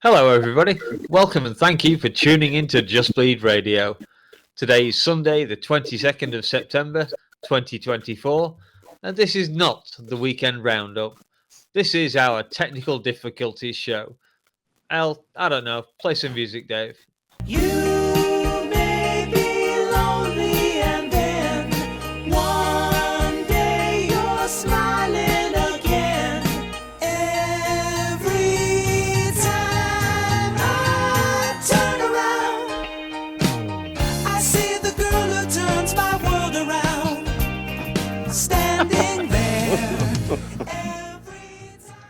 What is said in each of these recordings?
Hello, everybody. Welcome and thank you for tuning in to Just Bleed Radio. Today is Sunday, the 22nd of September, 2024, and this is not the weekend roundup. This is our technical difficulties show. I don't know, play some music, Dave. You may be lonely and then one day you're smiling again. Every time I turn around, I see the girl who turns my world around, standing there.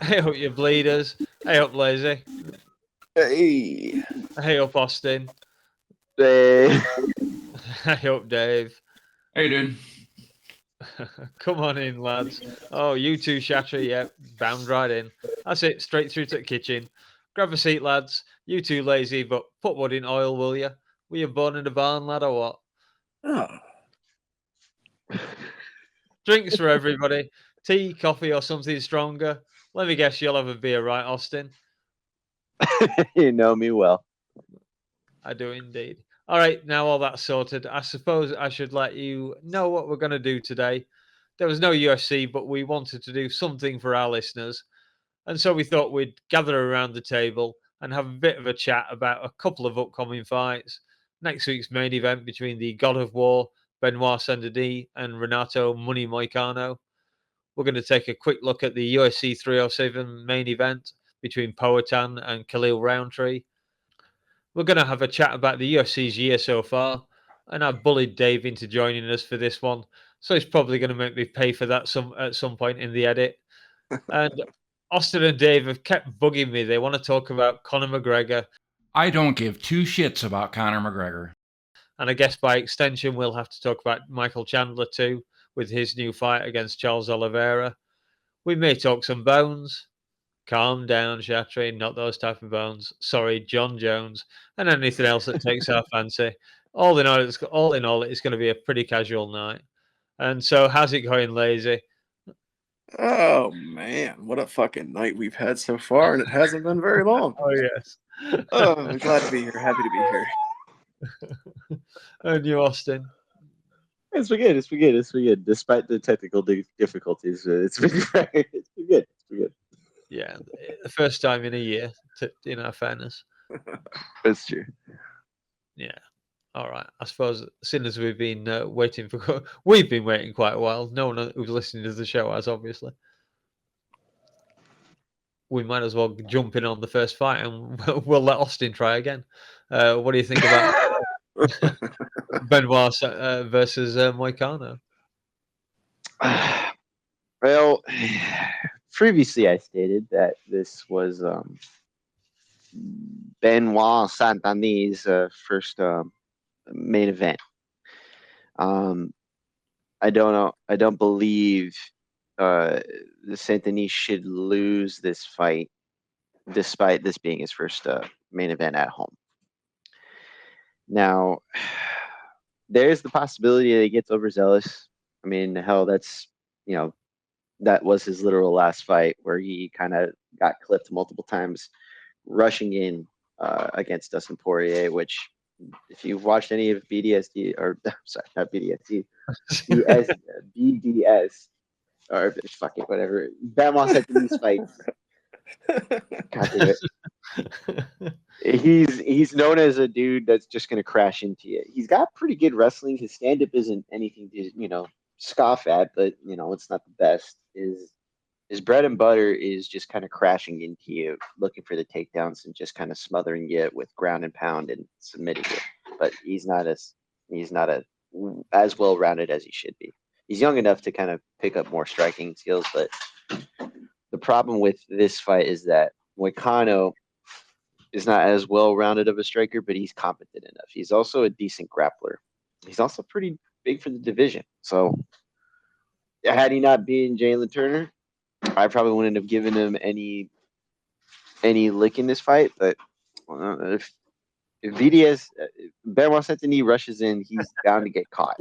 Hey up, you bleeders. Hey up, Lazy. Hey. Hey up, Austin. Hey. Hey up, Dave. Hey, dude. Come on in, lads. Oh, you two, Shatter, yeah, bound right in. That's it, straight through to the kitchen. Grab a seat, lads. You two lazy, but put wood in oil, will you? Were you born in a barn, lad, or what? Oh. Drinks for everybody. Tea, coffee, or something stronger. Let me guess, you'll have a beer, right, Austin? You know me well. I do indeed. All right, now all that's sorted, I suppose I should let you know what we're going to do today. There was no UFC, but we wanted to do something for our listeners. And so we thought we'd gather around the table and have a bit of a chat about a couple of upcoming fights. Next week's main event between the God of War, Benoit Saint Denis, and Renato Money Moicano. We're going to take a quick look at the UFC 307 main event between Poatan and Khalil Rountree. We're going to have a chat about the UFC's year so far, and I've bullied Dave into joining us for this one, so he's probably going to make me pay for that at some point in the edit. And Austin and Dave have kept bugging me. They want to talk about Conor McGregor. I don't give two shits about Conor McGregor. And I guess by extension, we'll have to talk about Michael Chandler too, with his new fight against Charles Oliveira. We may talk some bones. Calm down, Chatry, not those type of bones. Sorry, John Jones, and anything else that takes our fancy. All in all, it's going to be a pretty casual night. And so, how's it going, Lazy? Oh man, what a fucking night we've had so far, and it hasn't been very long. Oh yes. Oh, I'm glad to be here. Happy to be here. And you, Austin? It's been good. It's been good. It's been good. Despite the technical difficulties, it's been good. It's been good. It's been good. Yeah, the first time in a year, in our fairness. That's true. Yeah. All right. I suppose, seeing as we've been waiting for, we've been waiting quite a while. No one who's listening to the show has, obviously. We might as well jump in on the first fight, and we'll let Austin try again. What do you think about Benoit versus Moicano? Well, previously I stated that this was Benoit Saint Denis' first main event. I don't know. I don't believe the Saint Denis should lose this fight, despite this being his first main event at home. Now, there's the possibility that he gets overzealous. I mean, hell, that's, that was his literal last fight where he kind of got clipped multiple times rushing in against Dustin Poirier, which if you've watched any of BDSD, or sorry, not BDSD, BDS, or fuck it, whatever, Benoit Saint Denis fights. God damn it. He's known as a dude that's just going to crash into you. He's got pretty good wrestling. His stand-up isn't anything to, scoff at, but, it's not the best. His bread and butter is just kind of crashing into you, looking for the takedowns and just kind of smothering you with ground and pound and submitting you. But he's not as well-rounded as he should be. He's young enough to kind of pick up more striking skills, but the problem with this fight is that Moicano is not as well-rounded of a striker, but he's competent enough. He's also a decent grappler. He's also pretty big for the division. So had he not been Jalen Turner, I probably wouldn't have given him any lick in this fight. But if VDS Benoit Saint Denis rushes in, he's bound to get caught.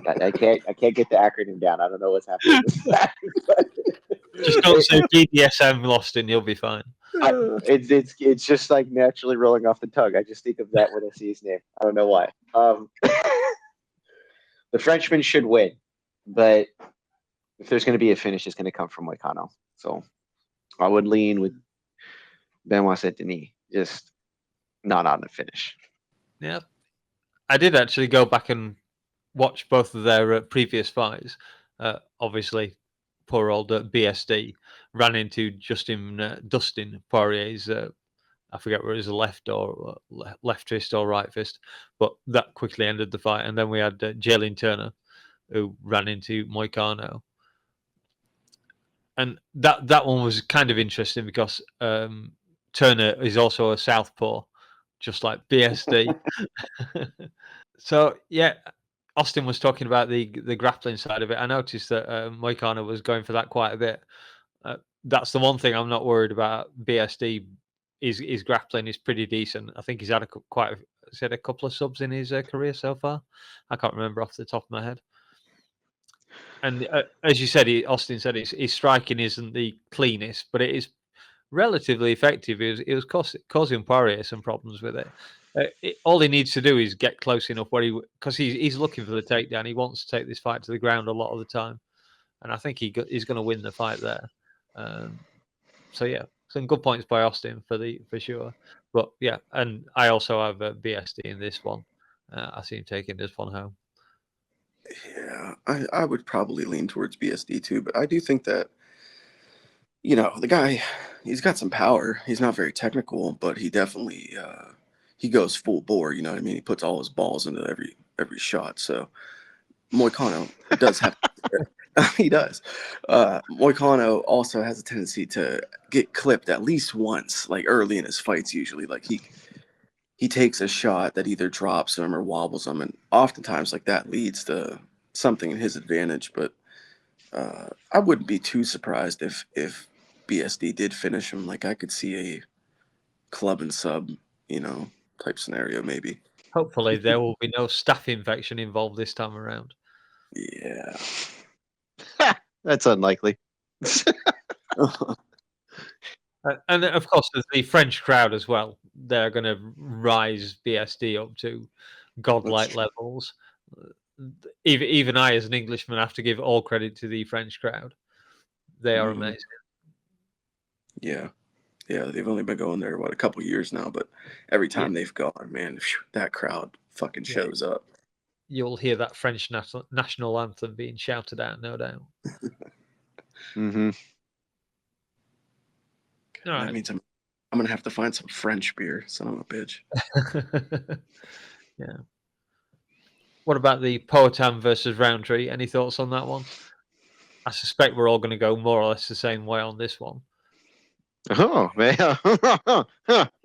I can't get the acronym down. I don't know what's happening. Just don't say BDSM lost and you'll be fine. It's just like naturally rolling off the tongue. I just think of that when I see his name. I don't know why. The Frenchman should win, but if there's going to be a finish, it's going to come from Moicano. So I would lean with Benoit Saint Denis, just not on the finish. Yeah, I did actually go back and watch both of their previous fights. Obviously, poor old BSD ran into Dustin Poirier's. I forget whether it was a left fist or right fist, but that quickly ended the fight. And then we had Jalen Turner, who ran into Moicano, and that one was kind of interesting because Turner is also a southpaw, just like BSD. So yeah, Austin was talking about the grappling side of it. I noticed that Moicano was going for that quite a bit. That's the one thing I'm not worried about. BSD his grappling is pretty decent. I think he's had a couple of subs in his career so far. I can't remember off the top of my head. And as you said, Austin said his striking isn't the cleanest, but it is relatively effective. It was causing Poirier some problems with it. All he needs to do is get close enough because he's looking for the takedown. He wants to take this fight to the ground a lot of the time, and I think he's going to win the fight there. So yeah, some good points by Austin for sure. But yeah, and I also have BSD in this one. I see him taking this one home. Yeah, I would probably lean towards BSD too, but I do think that, you know, the guy, he's got some power. He's not very technical, but he definitely he goes full bore. You know what I mean? He puts all his balls into every shot. So Moicano does have. He does. Moicano also has a tendency to get clipped at least once, like early in his fights. Usually, like he takes a shot that either drops him or wobbles him, and oftentimes like that leads to something in his advantage. But I wouldn't be too surprised if BSD did finish him. Like I could see a club and sub, you know, type scenario maybe. Hopefully, there will be no staph infection involved this time around. Yeah. That's unlikely. And of course, there's the French crowd as well. They're going to rise BSD up to godlike levels. Even I, as an Englishman, have to give all credit to the French crowd. They are amazing. Yeah. Yeah, they've only been going there, a couple years now, but every time they've gone, man, that crowd fucking shows up. You'll hear that French national anthem being shouted out, no doubt. Mm-hmm. All right. That means I'm going to have to find some French beer, son of a bitch. Yeah. What about the Poatan versus Roundtree? Any thoughts on that one? I suspect we're all going to go more or less the same way on this one. Oh man,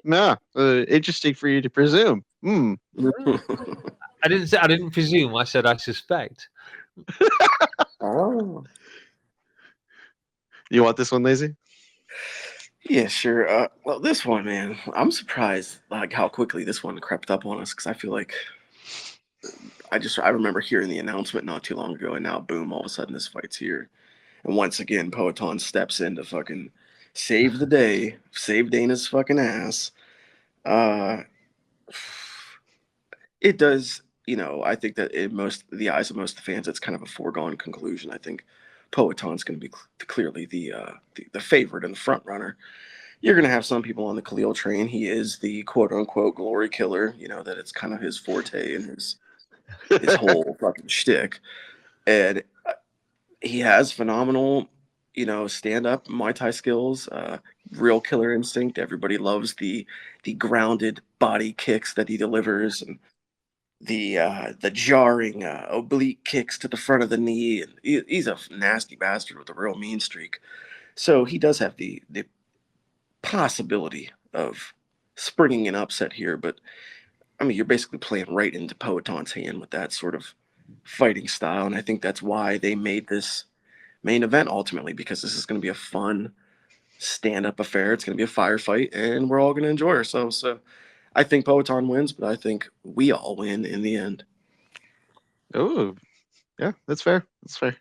no, interesting for you to presume. I didn't presume. I said I suspect. Oh, You want this one, Lazy? yeah, sure. Well, this one, man, I'm surprised like how quickly this one crept up on us because I feel like I remember hearing the announcement not too long ago, and now boom, all of a sudden this fight's here, and once again, Poatan steps in to fucking save the day, save Dana's fucking ass. It does, you know, I think that in the eyes of most fans, it's kind of a foregone conclusion. I think Poatan's going to be clearly the favorite and the front runner. You're going to have some people on the Khalil train. He is the quote unquote glory killer, you know, that it's kind of his forte and his whole fucking shtick. And he has phenomenal, you know, stand-up Muay Thai skills, real killer instinct. Everybody loves the grounded body kicks that he delivers, and the jarring oblique kicks to the front of the knee. And he's a nasty bastard with a real mean streak. So he does have the possibility of springing an upset here, but I mean, you're basically playing right into Poatan's hand with that sort of fighting style, and I think that's why they made this main event ultimately, because this is going to be a fun stand-up affair. It's going to be a firefight, and we're all going to enjoy ourselves. So I think Poatan wins, but I think we all win in the end. Oh, yeah, that's fair. That's fair.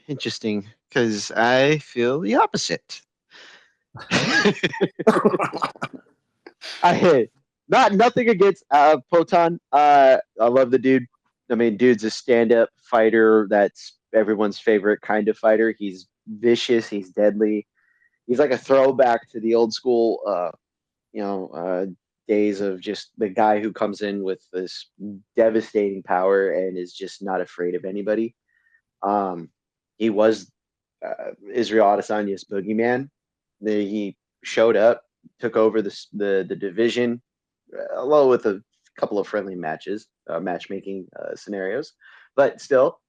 Interesting because I feel the opposite. Nothing against Potan. I love the dude. I mean, dude's a stand-up fighter. That's everyone's favorite kind of fighter. He's vicious. He's deadly. He's like a throwback to the old school, days of just the guy who comes in with this devastating power and is just not afraid of anybody. He was Israel Adesanya's boogeyman. He showed up, took over the division, along with a couple of friendly matchmaking scenarios, but still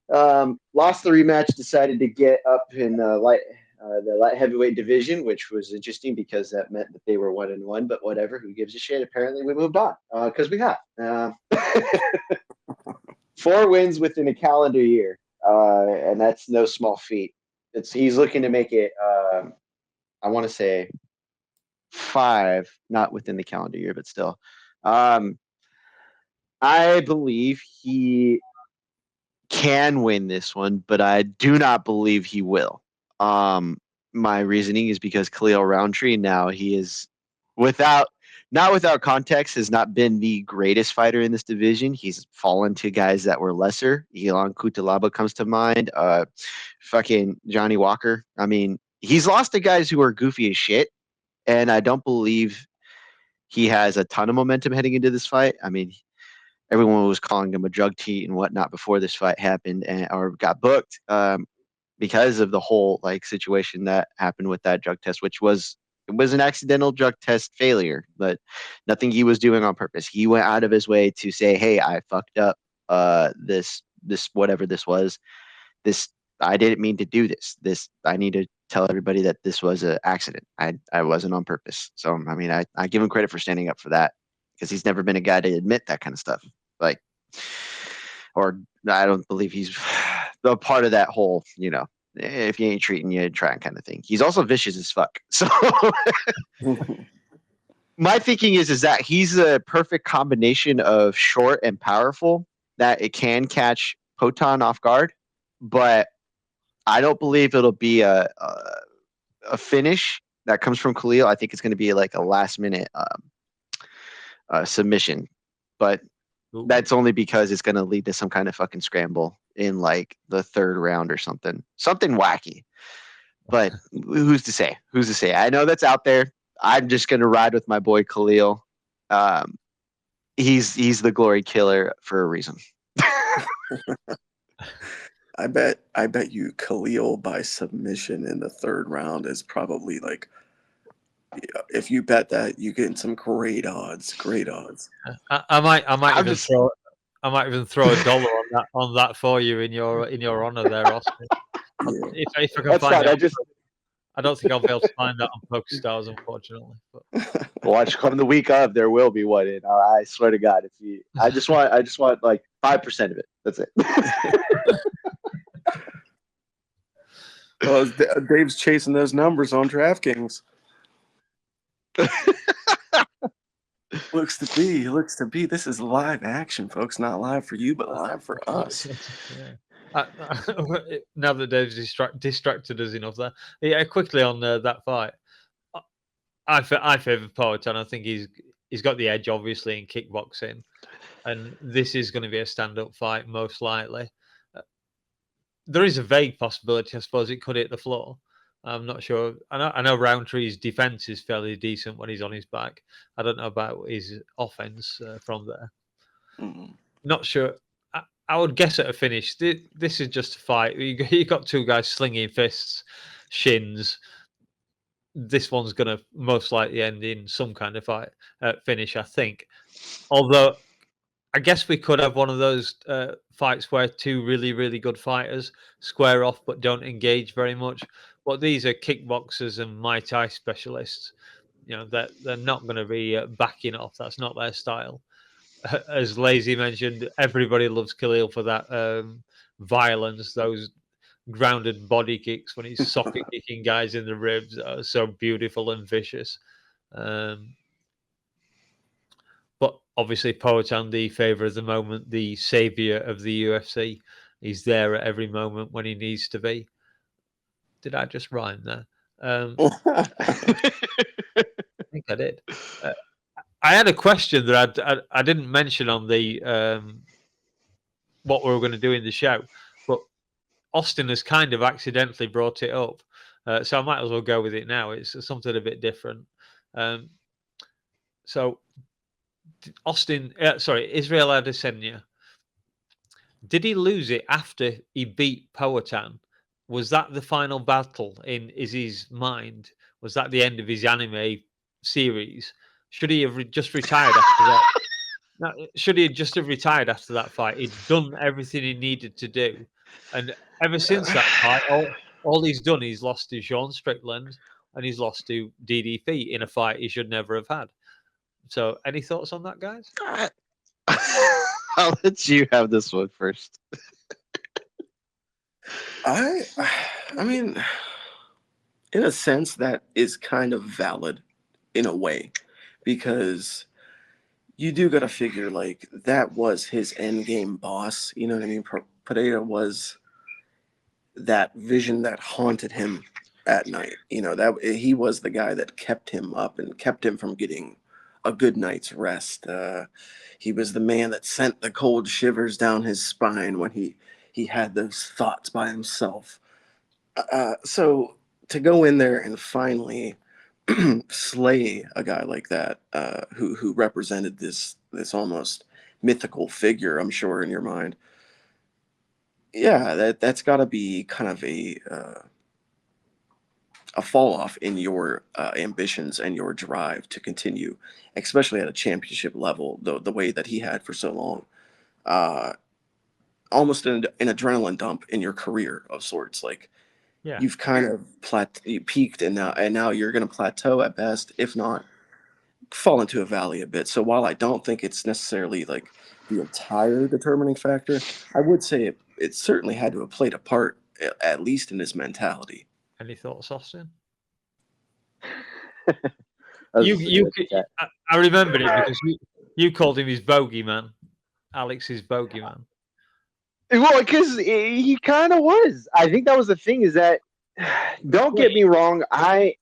lost the rematch. Decided to get up in the light heavyweight division, which was interesting because that meant that they were 1-1. But whatever, who gives a shit? Apparently, we moved on because we have 4 wins within a calendar year, and that's no small feat. He's looking to make it. I want to say 5, not within the calendar year, but still. I believe he can win this one, but I do not believe he will. My reasoning is because Khalil Rountree now he is not without context has not been the greatest fighter in this division. He's fallen to guys that were lesser. Ilan Kutalaba comes to mind. Fucking Johnny Walker. I mean, he's lost to guys who are goofy as shit, and I don't believe he has a ton of momentum heading into this fight. I mean, everyone was calling him a drug teat and whatnot before this fight happened or got booked because of the whole situation that happened with that drug test, which was an accidental drug test failure, but nothing he was doing on purpose. He went out of his way to say, "Hey, I fucked up. This whatever this was. This I didn't mean to do this. This I need to tell everybody that this was an accident. I wasn't on purpose." So I mean, I give him credit for standing up for that because he's never been a guy to admit that kind of stuff. Or I don't believe he's a part of that whole, if you ain't treating, you trying kind of thing. He's also vicious as fuck. So my thinking is that he's a perfect combination of short and powerful that it can catch Potan off guard, but I don't believe it'll be a finish that comes from Khalil. I think it's going to be like a last minute submission, but that's only because it's going to lead to some kind of fucking scramble in like the 3rd round or something wacky. But who's to say? I know that's out there. I'm just going to ride with my boy Khalil. He's the glory killer for a reason. I bet you Khalil by submission in the 3rd round is probably like, if you bet that, you get some great odds. I might even throw $1 on that for you in your honor there, Oscar. Yeah. If I can That's find fine. it, I don't think I'll be able to find that on PokerStars, unfortunately. But Watch come the week of, there will be one. And I swear to God, I just want like 5% of it. That's it. Well, Dave's chasing those numbers on DraftKings. Looks to be. This is live action, folks. Not live for you, but live for us. Yeah. Now that Dave's distracted us enough there. Yeah, quickly on that fight. I favour Poatan. I think he's got the edge, obviously, in kickboxing. And this is going to be a stand-up fight, most likely. There is a vague possibility, I suppose, it could hit the floor. I'm not sure. I know Rountree's defense is fairly decent when he's on his back. I don't know about his offense from there. Mm-hmm. Not sure. I would guess at a finish. This is just a fight. You got 2 guys slinging fists, shins. This one's going to most likely end in some kind of fight finish, I think. Although I guess we could have one of those fights where 2 really, really good fighters square off but don't engage very much. But these are kickboxers and Muay Thai specialists. They're not going to be backing off. That's not their style. As Lazy mentioned, everybody loves Khalil for that violence, those grounded body kicks when he's socket kicking guys in the ribs are so beautiful and vicious. But obviously, Poatan, the favour of the moment, the saviour of the UFC. He's there at every moment when he needs to be. Did I just rhyme there? I think I did. I had a question that I didn't mention on the what we were going to do in the show, but Austin has kind of accidentally brought it up, so I might as well go with it now. It's something a bit different. So, Israel Adesanya, did he lose it after he beat Powhatan? Was that the final battle in Izzy's mind? Was that the end of his anime series? Should he have just retired after that? No, should he just have retired after that fight? He'd done everything he needed to do, and ever since that fight, all he's done is lost to Sean Strickland and he's lost to DDP in a fight he should never have had. So, any thoughts on that, guys? I'll let you have this one first. I mean, in a sense, that is kind of valid in a way, because you do got to figure, like, that was his end game boss. You know what I mean? Pereira was that vision that haunted him at night. You know, that he was the guy that kept him up and kept him from getting a good night's rest. He was the man that sent the cold shivers down his spine when he had those thoughts by himself. So to go in there and finally slay a guy like that, who represented this almost mythical figure, I'm sure, in your mind. Yeah, that's got to be kind of a fall off in your ambitions and your drive to continue, especially at a championship level, the way that he had for so long. Almost an adrenaline dump in your career of sorts. Like, Yeah. you've kind of you peaked, and now you're going to plateau at best, if not fall into a valley a bit. So while I don't think it's necessarily like the entire determining factor, I would say it certainly had to have played a part, at least in his mentality. Any thoughts, Austin? I remembered it because you called him his bogeyman, Alex's bogeyman. Well, because he kind of was. I think that was the thing, is that, don't get me wrong, I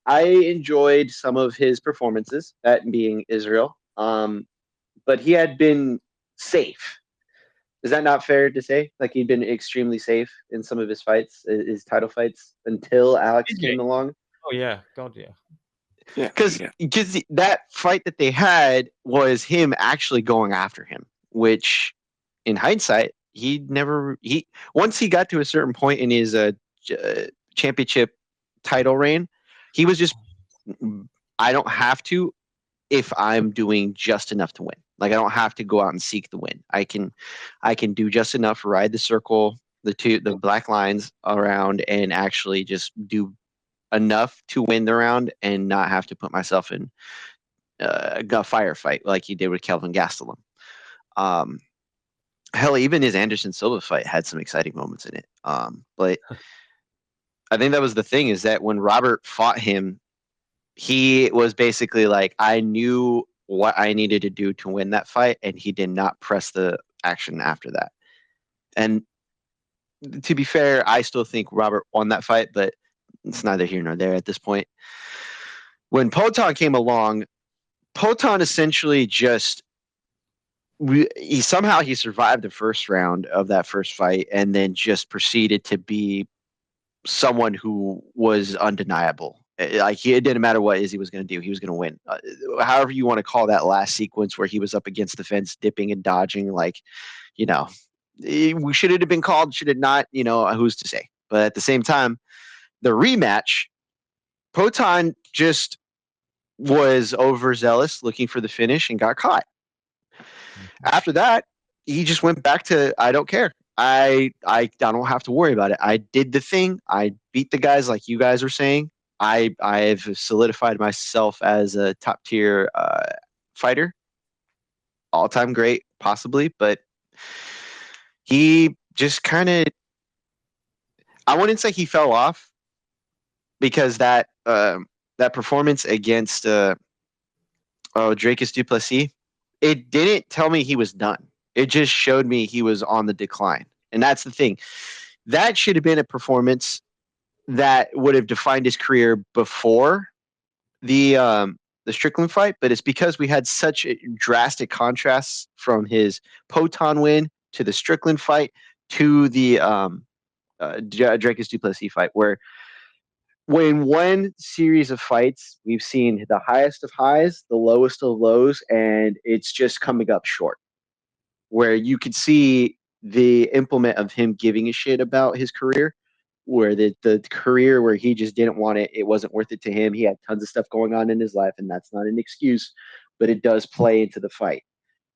enjoyed some of his performances, that being Israel. But he had been safe. Is that not fair to say? Like, he'd been extremely safe in some of his fights, his title fights, until Alex came along. Oh yeah, God yeah. Because that fight that they had was him actually going after him, which, in hindsight, once he got to a certain point in his championship title reign, he was just, I don't have to if I'm doing just enough to win. Like, I don't have to go out and seek the win. I can do just enough, ride the circle, the black lines around, and actually just do enough to win the round and not have to put myself in a firefight like he did with Kelvin Gastelum. Hell, even his Anderson Silva fight had some exciting moments in it. But I think that was the thing, is that when Robert fought him, he was basically like, I knew what I needed to do to win that fight, and he did not press the action after that. And to be fair, I still think Robert won that fight, but it's neither here nor there at this point. When Poatan came along, Poatan essentially just he survived the first round of that first fight, and then just proceeded to be someone who was undeniable. Like, it didn't matter what Izzy was going to do, he was going to win. However you want to call that last sequence where he was up against the fence, dipping and dodging, like, should it have been called? Should it not? Who's to say? But at the same time, the rematch, Poatan just was overzealous, looking for the finish, and got caught. After that, he just went back to, I don't care. I don't have to worry about it. I did the thing. I beat the guys, like you guys are saying. I've solidified myself as a top tier fighter, all time great, possibly. But he just kind of, I wouldn't say he fell off, because that performance against Dracus du Plessis, it didn't tell me he was done. It just showed me he was on the decline. And that's the thing. That should have been a performance that would have defined his career before the Strickland fight, but it's because we had such drastic contrasts from his Poton win to the Strickland fight to the Dracus Duplessis fight, where in one series of fights we've seen the highest of highs, the lowest of lows, and it's just coming up short. Where you could see the implement of him giving a shit about his career, where the career where he just didn't want it wasn't worth it to him. He had tons of stuff going on in his life, and that's not an excuse, but it does play into the fight.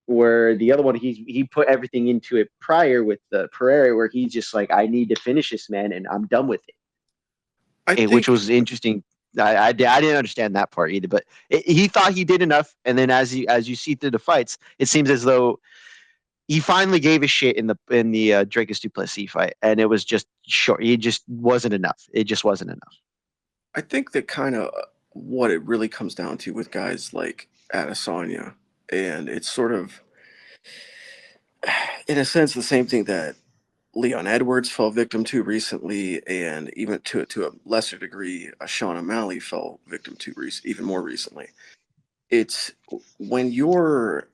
Where the other one, he put everything into it prior with the Pereira, where he's just like, I need to finish this, man, and I'm done with it. Which was interesting. I didn't understand that part either, but he thought he did enough, and then as you see through the fights, it seems as though he finally gave a shit in the Dracus Duplessis fight, and it was just short. It just wasn't enough. It just wasn't enough. I think that kind of what it really comes down to with guys like Adesanya, and it's sort of, in a sense, the same thing that Leon Edwards fell victim to recently, and even to a lesser degree, Sean O'Malley fell victim to even more recently. It's when your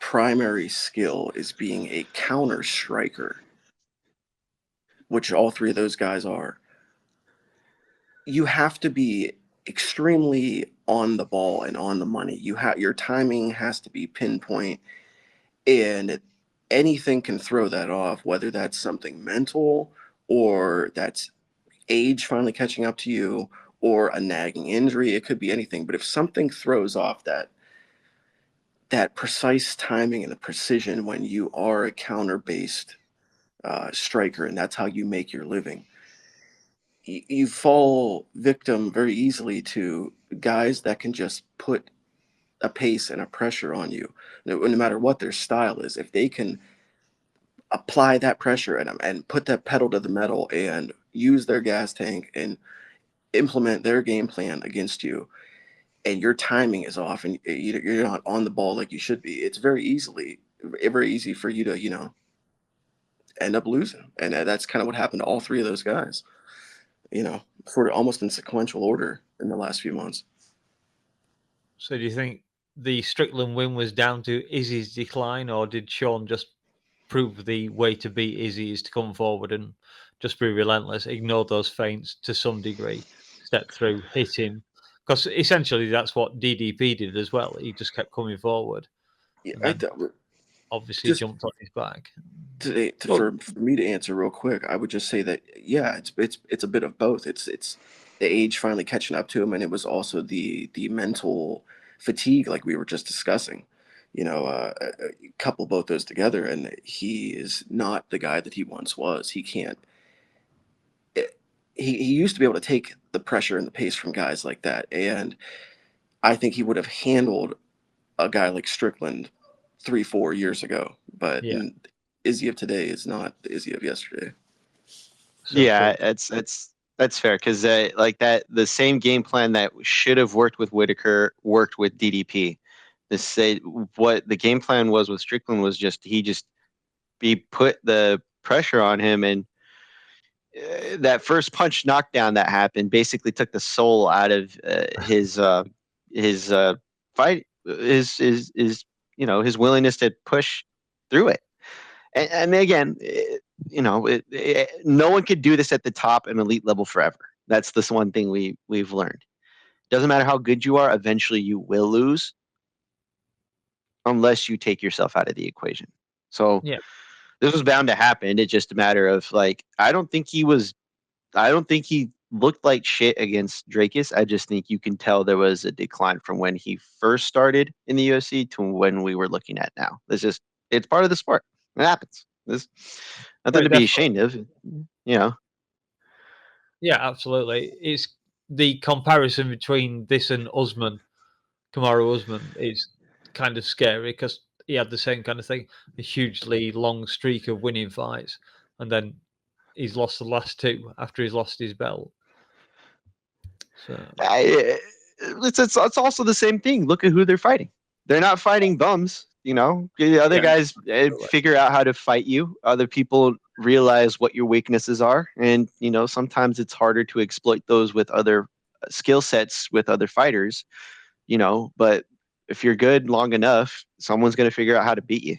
primary skill is being a counter striker, which all three of those guys are, you have to be extremely on the ball and on the money. Your timing has to be pinpoint, and anything can throw that off, whether that's something mental or that's age finally catching up to you or a nagging injury. It could be anything, but if something throws off that precise timing and the precision when you are a counter-based striker, and that's how you make your living, you fall victim very easily to guys that can just put a pace and a pressure on you, no matter what their style is. If they can apply that pressure and put that pedal to the metal and use their gas tank and implement their game plan against you, and your timing is off and you're not on the ball like you should be, it's very easy for you to, end up losing. And that's kind of what happened to all three of those guys, sort of almost in sequential order in the last few months. So do you think the Strickland win was down to Izzy's decline, or did Sean just prove the way to beat Izzy is to come forward and just be relentless, ignore those feints to some degree, step through, hit him? Because essentially that's what DDP did as well. He just kept coming forward. Yeah, obviously jumped on his back. For me to answer real quick, I would just say that, yeah, it's a bit of both. It's the age finally catching up to him, and it was also the mental fatigue, like we were just discussing. Couple both those together, and he is not the guy that he once was. He can't. He used to be able to take the pressure and the pace from guys like that, and I think he would have handled a guy like Strickland 3-4 years ago. But Izzy of today is not the Izzy of yesterday. So that's fair, because like that, the same game plan that should have worked with Whitaker worked with DDP. What the game plan was with Strickland was he put the pressure on him, and that first punch knockdown that happened basically took the soul out of his fight, his willingness to push through it. And again, no one could do this at the top and elite level forever. That's this one thing we've learned. Doesn't matter how good you are, eventually you will lose, unless you take yourself out of the equation. So this was bound to happen. It's just a matter of, like, I don't think he looked like shit against Dracus. I just think you can tell there was a decline from when he first started in the UFC to when we were looking at now. It's part of the sport. It happens. There's nothing to be ashamed of, Yeah, absolutely. It's the comparison between this and Kamaru Usman is kind of scary, because he had the same kind of thing, a hugely long streak of winning fights, and then he's lost the last two after he's lost his belt. So it's also the same thing. Look at who they're fighting. They're not fighting bums. The other guys figure out how to fight you. Other people realize what your weaknesses are, and sometimes it's harder to exploit those with other skill sets with other fighters. But if you're good long enough, someone's going to figure out how to beat you.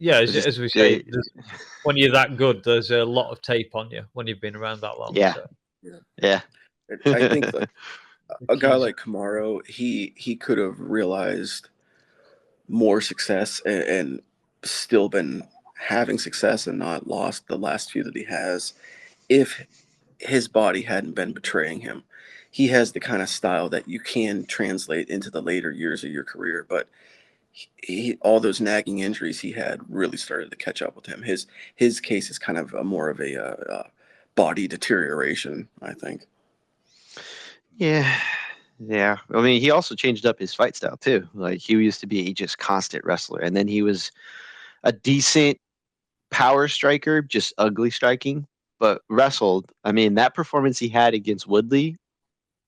Yeah, It's just as we say, when you're that good, there's a lot of tape on you when you've been around that long. yeah, So. yeah. I think like a guy like Kamaru, he could have realized more success and still been having success and not lost the last few that he has if his body hadn't been betraying him. He has the kind of style that you can translate into the later years of your career, but all those nagging injuries he had really started to catch up with him. His case is kind of more of a body deterioration, I think. Yeah. Yeah. I mean, he also changed up his fight style too. Like, he used to be a just constant wrestler, and then he was a decent power striker, just ugly striking, but wrestled. I mean, that performance he had against Woodley,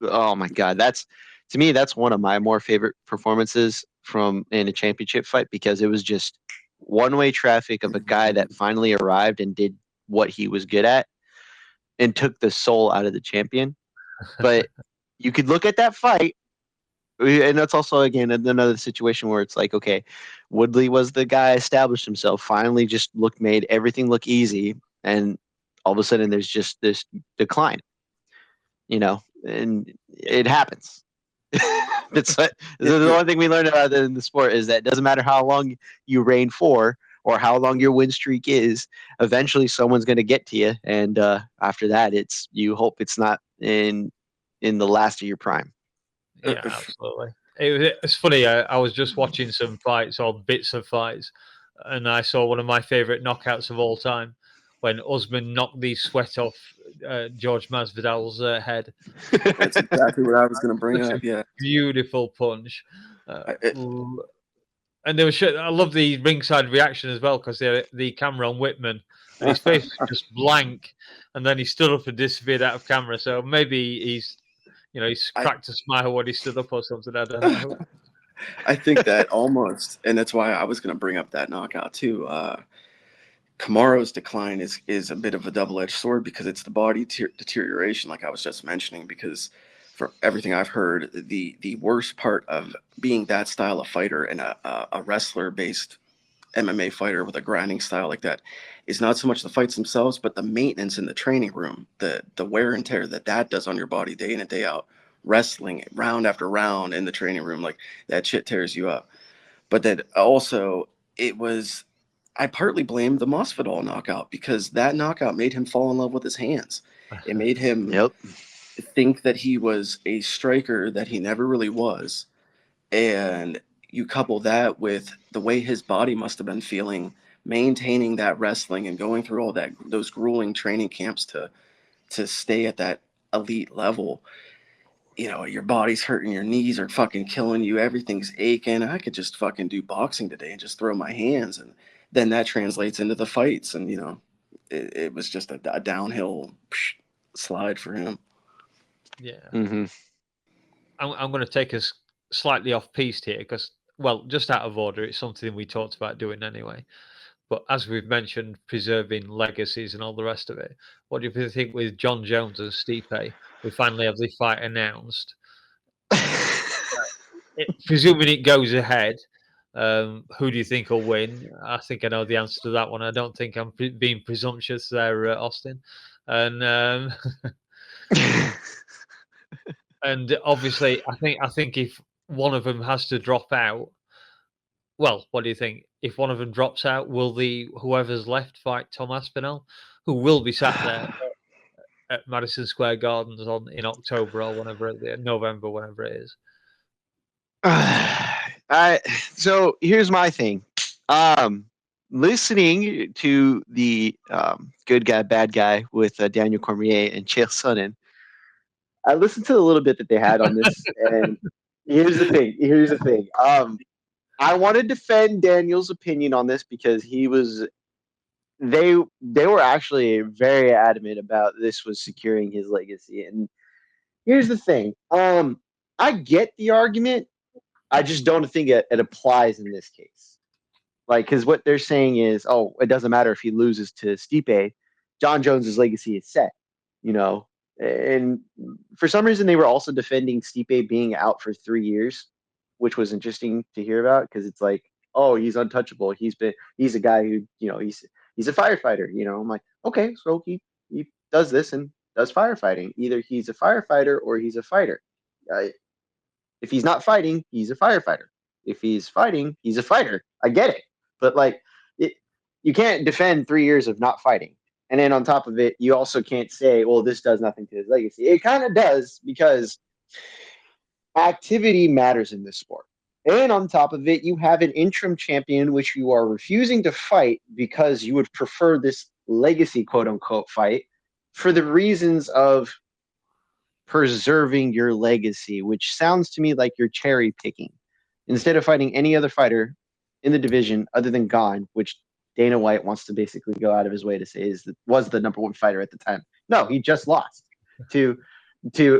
oh my God, to me, that's one of my more favorite performances from in a championship fight, because it was just one-way traffic of a guy that finally arrived and did what he was good at and took the soul out of the champion. But you could look at that fight, and that's also, again, another situation where it's like, okay, Woodley was the guy, established himself, finally just made everything look easy, and all of a sudden there's just this decline, and it happens. It's the one thing we learned about in the sport is that it doesn't matter how long you reign for or how long your win streak is. Eventually, someone's going to get to you, and after that, you hope it's not in the last of your prime. Yeah, absolutely. It's funny. I was just watching some fights or bits of fights, and I saw one of my favorite knockouts of all time when Usman knocked the sweat off George Masvidal's head. That's exactly what I was going to bring Such up. Yeah, beautiful punch. And they were. I love the ringside reaction as well, because the camera on Whitman, and his face was just blank, and then he stood up and disappeared out of camera. So maybe he's cracked a smile when he stood up or something. I don't know. I think that almost, and that's why I was going to bring up that knockout too. Kamaru's decline is a bit of a double-edged sword, because it's the body deterioration, like I was just mentioning. Because for everything I've heard, the worst part of being that style of fighter and a wrestler-based MMA fighter with a grinding style like that is not so much the fights themselves, but the maintenance in the training room, the wear and tear that does on your body day in and day out, wrestling round after round in the training room, like that shit tears you up. But then also I partly blame the Masvidal knockout, because that knockout made him fall in love with his hands. It made him think that he was a striker that he never really was. And you couple that with the way his body must have been feeling, maintaining that wrestling and going through all those grueling training camps to stay at that elite level. Your body's hurting, your knees are fucking killing you, everything's aching. I could just fucking do boxing today and just throw my hands, and then that translates into the fights, and it was just a downhill slide for him. Yeah. Mm-hmm. I'm going to take us slightly off piste here, because, well, just out of order, it's something we talked about doing anyway. But as we've mentioned, preserving legacies and all the rest of it, what do you think with John Jones and Stipe? We finally have the fight announced. Presuming it goes ahead, who do you think will win? I think I know the answer to that one. I don't think I'm being presumptuous there, Austin. And and obviously, I think if one of them has to drop out, well, what do you think? If one of them drops out, will whoever's left fight Tom Aspinall, who will be sat there at Madison Square Gardens in October or November, whenever it is? So here's my thing. Listening to the good guy, bad guy with Daniel Cormier and Chael Sonnen, I listened to a little bit that they had on this, and here's the thing. I want to defend Daniel's opinion on this, because they were actually very adamant about this was securing his legacy. And here's the thing. I get the argument. I just don't think it applies in this case. Like, because what they're saying is, oh, it doesn't matter if he loses to Stipe, John Jones's legacy is set, you know. And for some reason, they were also defending Stipe being out for 3 years, which was interesting to hear about because it's like, oh, he's untouchable. He's a guy who, you know, he's a firefighter. You know, I'm like, okay, so he does this and does firefighting. Either he's a firefighter or he's a fighter. If he's not fighting, he's a firefighter. If he's fighting, he's a fighter. I get it, but like, you can't defend 3 years of not fighting. And then on top of it, you also can't say, well, this does nothing to his legacy. It kind of does because activity matters in this sport. And on top of it, you have an interim champion, which you are refusing to fight because you would prefer this legacy, quote unquote, fight for the reasons of preserving your legacy, which sounds to me like you're cherry picking. Instead of fighting any other fighter in the division other than Gane, which Dana White wants to basically go out of his way to say was the number one fighter at the time. No, he just lost to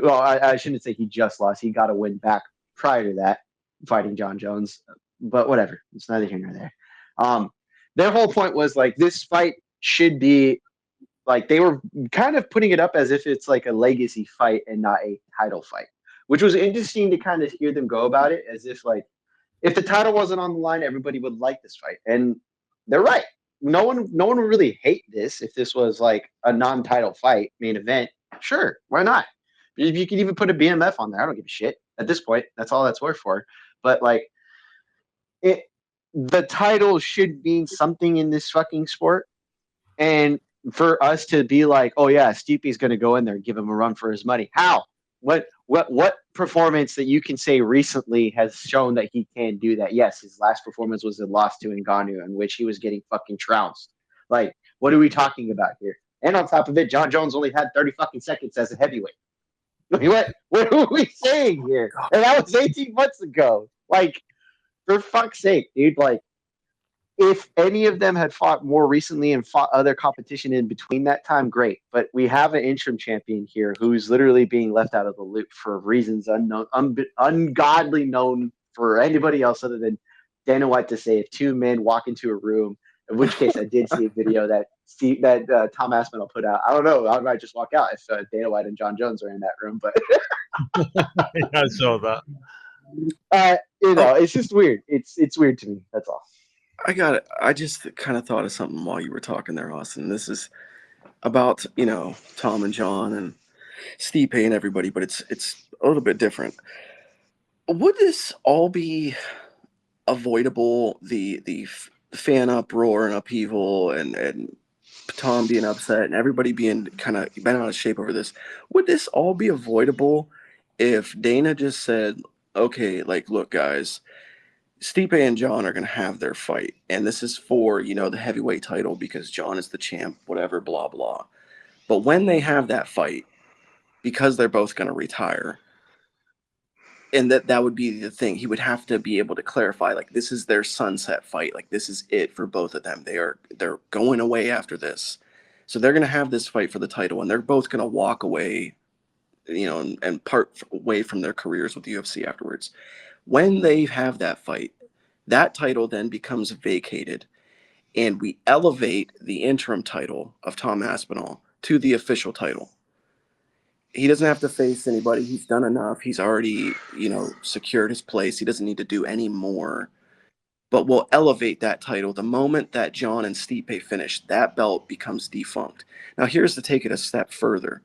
well, I shouldn't say he just lost. He got a win back prior to that, fighting John Jones. But whatever, it's neither here nor there. Their whole point was like this fight should be like they were kind of putting it up as if it's like a legacy fight and not a title fight, which was interesting to kind of hear them go about it as if like if the title wasn't on the line, everybody would like this fight. And they're right. No one would really hate this if this was like a non-title fight main event. Sure, why not? If you could even put a BMF on there, I don't give a shit. At this point, that's all that's worth for. But like, the title should mean something in this fucking sport. And for us to be like, oh yeah, Stipe's going to go in there and give him a run for his money. How? What performance that you can say recently has shown that he can do that? Yes, his last performance was a loss to Ngannou in which he was getting fucking trounced. Like, what are we talking about here? And on top of it, John Jones only had 30 fucking seconds as a heavyweight. What are we saying here? And that was 18 months ago. Like, for fuck's sake, dude. Like, if any of them had fought more recently and fought other competition in between that time, great. But we have an interim champion here who's literally being left out of the loop for reasons unknown, ungodly known for anybody else other than Dana White to say if two men walk into a room, in which case I did see a video that Tom Aspinall put out. I don't know. I might just walk out if Dana White and John Jones are in that room. But I saw that. It's just weird. It's weird to me. That's all. I got it. I just kind of thought of something while you were talking there, Austin. This is about, Tom and John and Stipe and everybody, but it's a little bit different. Would this all be avoidable? The fan uproar and upheaval and Tom being upset and everybody being kind of bent out of shape over this. Would this all be avoidable if Dana just said, okay, like, look, guys, Stipe and John are going to have their fight, and this is for, the heavyweight title because John is the champ, whatever, blah, blah. But when they have that fight, because they're both going to retire, and that would be the thing, he would have to be able to clarify, like, this is their sunset fight. Like, this is it for both of them. They're going away after this. So they're going to have this fight for the title, and they're both going to walk away, and part away from their careers with the UFC afterwards. When they have that fight, that title then becomes vacated, and we elevate the interim title of Tom Aspinall to the official title. He doesn't have to face anybody. He's done enough. He's already, secured his place. He doesn't need to do any more. But we'll elevate that title. The moment that John and Stipe finish, that belt becomes defunct. Now, here's to take it a step further.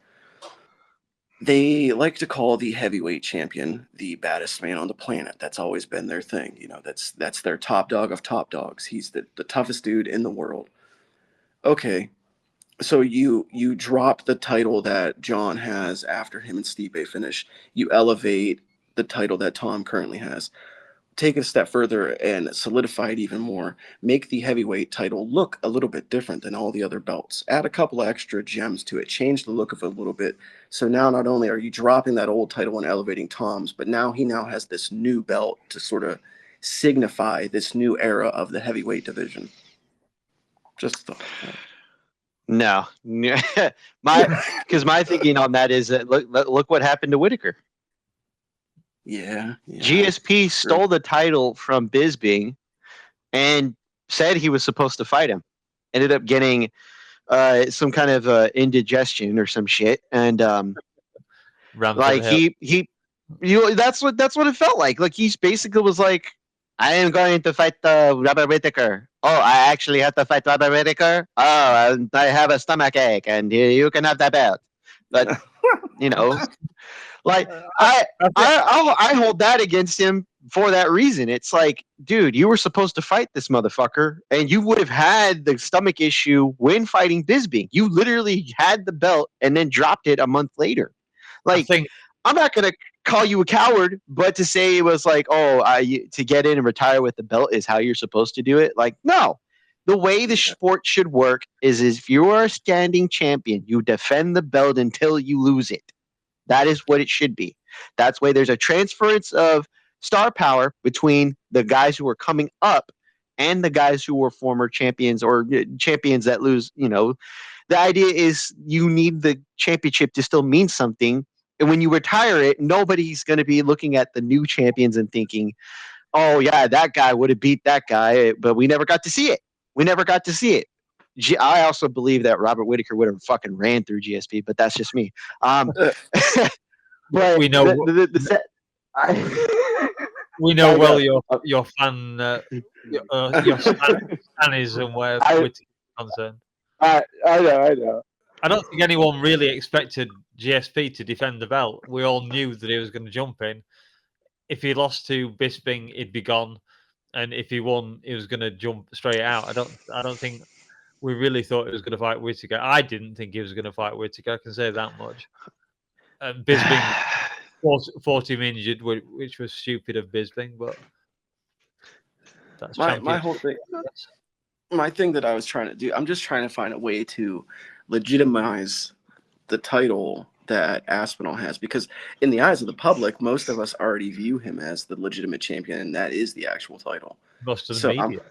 They like to call the heavyweight champion the baddest man on the planet. That's always been their thing. That's their top dog of top dogs. He's the toughest dude in the world. Okay, so you drop the title that John has after him and Stipe finish. You elevate the title that Tom currently has. Take it a step further and solidify it even more. Make the heavyweight title look a little bit different than all the other belts. Add a couple of extra gems to it. Change the look of it a little bit. So now not only are you dropping that old title and elevating Tom's, but now he has this new belt to sort of signify this new era of the heavyweight division. Just thought. No, my thinking on that is that look what happened to Whitaker. Yeah. GSP stole the title from Bisping and said he was supposed to fight him. Ended up getting some kind of indigestion or some shit, and Ran for like the hill. that's what it felt like. Like he basically was like, I am going to fight Robert Whittaker. Oh, I actually have to fight Robert Whittaker. Oh, I have a stomach ache, and you can have that belt. But you know, like I think- I hold that against him for that reason. It's like, dude, you were supposed to fight this motherfucker, and you would have had the stomach issue when fighting Bisping. You literally had the belt and then dropped it a month later. I Like, think I'm not gonna call you a coward, but to say it was like, oh, to get in and retire with the belt is how you're supposed to do it. Like, no. The way the sport should work is if you are a standing champion, you defend the belt until you lose it. That is what it should be. That's why there's a transference of star power between the guys who are coming up and the guys who were former champions or champions that lose. You know, the idea is you need the championship to still mean something. And when you retire it, nobody's going to be looking at the new champions and thinking, oh, yeah, that guy would have beat that guy, but we never got to see it. We never got to see it. I also believe that Robert Whittaker would have fucking ran through GSP, but that's just me. But we know the set. we know I well know. your fan your stanism where I- Whittaker's concerned. I know. I don't think anyone really expected GSP to defend the belt. We all knew that he was going to jump in. If he lost to Bisping, he'd be gone, and if he won, he was going to jump straight out. I don't think we really thought he was going to fight Whittaker. I didn't think he was going to fight Whittaker. I can say that much. Bisping forced him injured, which was stupid of Bisping, but that's My whole thing. My thing that I was trying to do, I'm just trying to find a way to legitimize the title that Aspinall has, because in the eyes of the public, most of us already view him as the legitimate champion, and that is the actual title. Most of the media.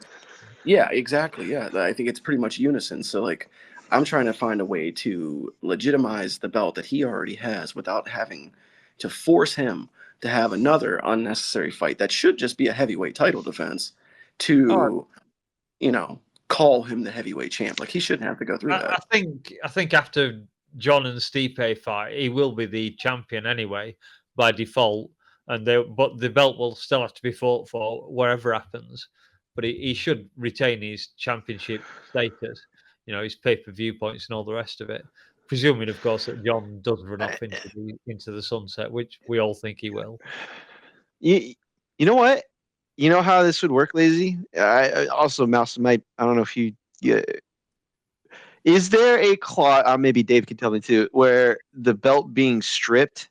Yeah, exactly. Yeah, I think it's pretty much unison. So, like, I'm trying to find a way to legitimize the belt that he already has without having to force him to have another unnecessary fight that should just be a heavyweight title defense to, call him the heavyweight champ. Like, he shouldn't have to go through that. I think after John and Stipe fight, he will be the champion anyway by default, but the belt will still have to be fought for wherever happens. But he should retain his championship status, his pay-per-view points and all the rest of it. Presuming, of course, that John does run off into the sunset, which we all think he will. You know what? You know how this would work, Lazy? I also, Mouse might. I don't know if you. Yeah. Is there a clause? Maybe Dave can tell me too, where the belt being stripped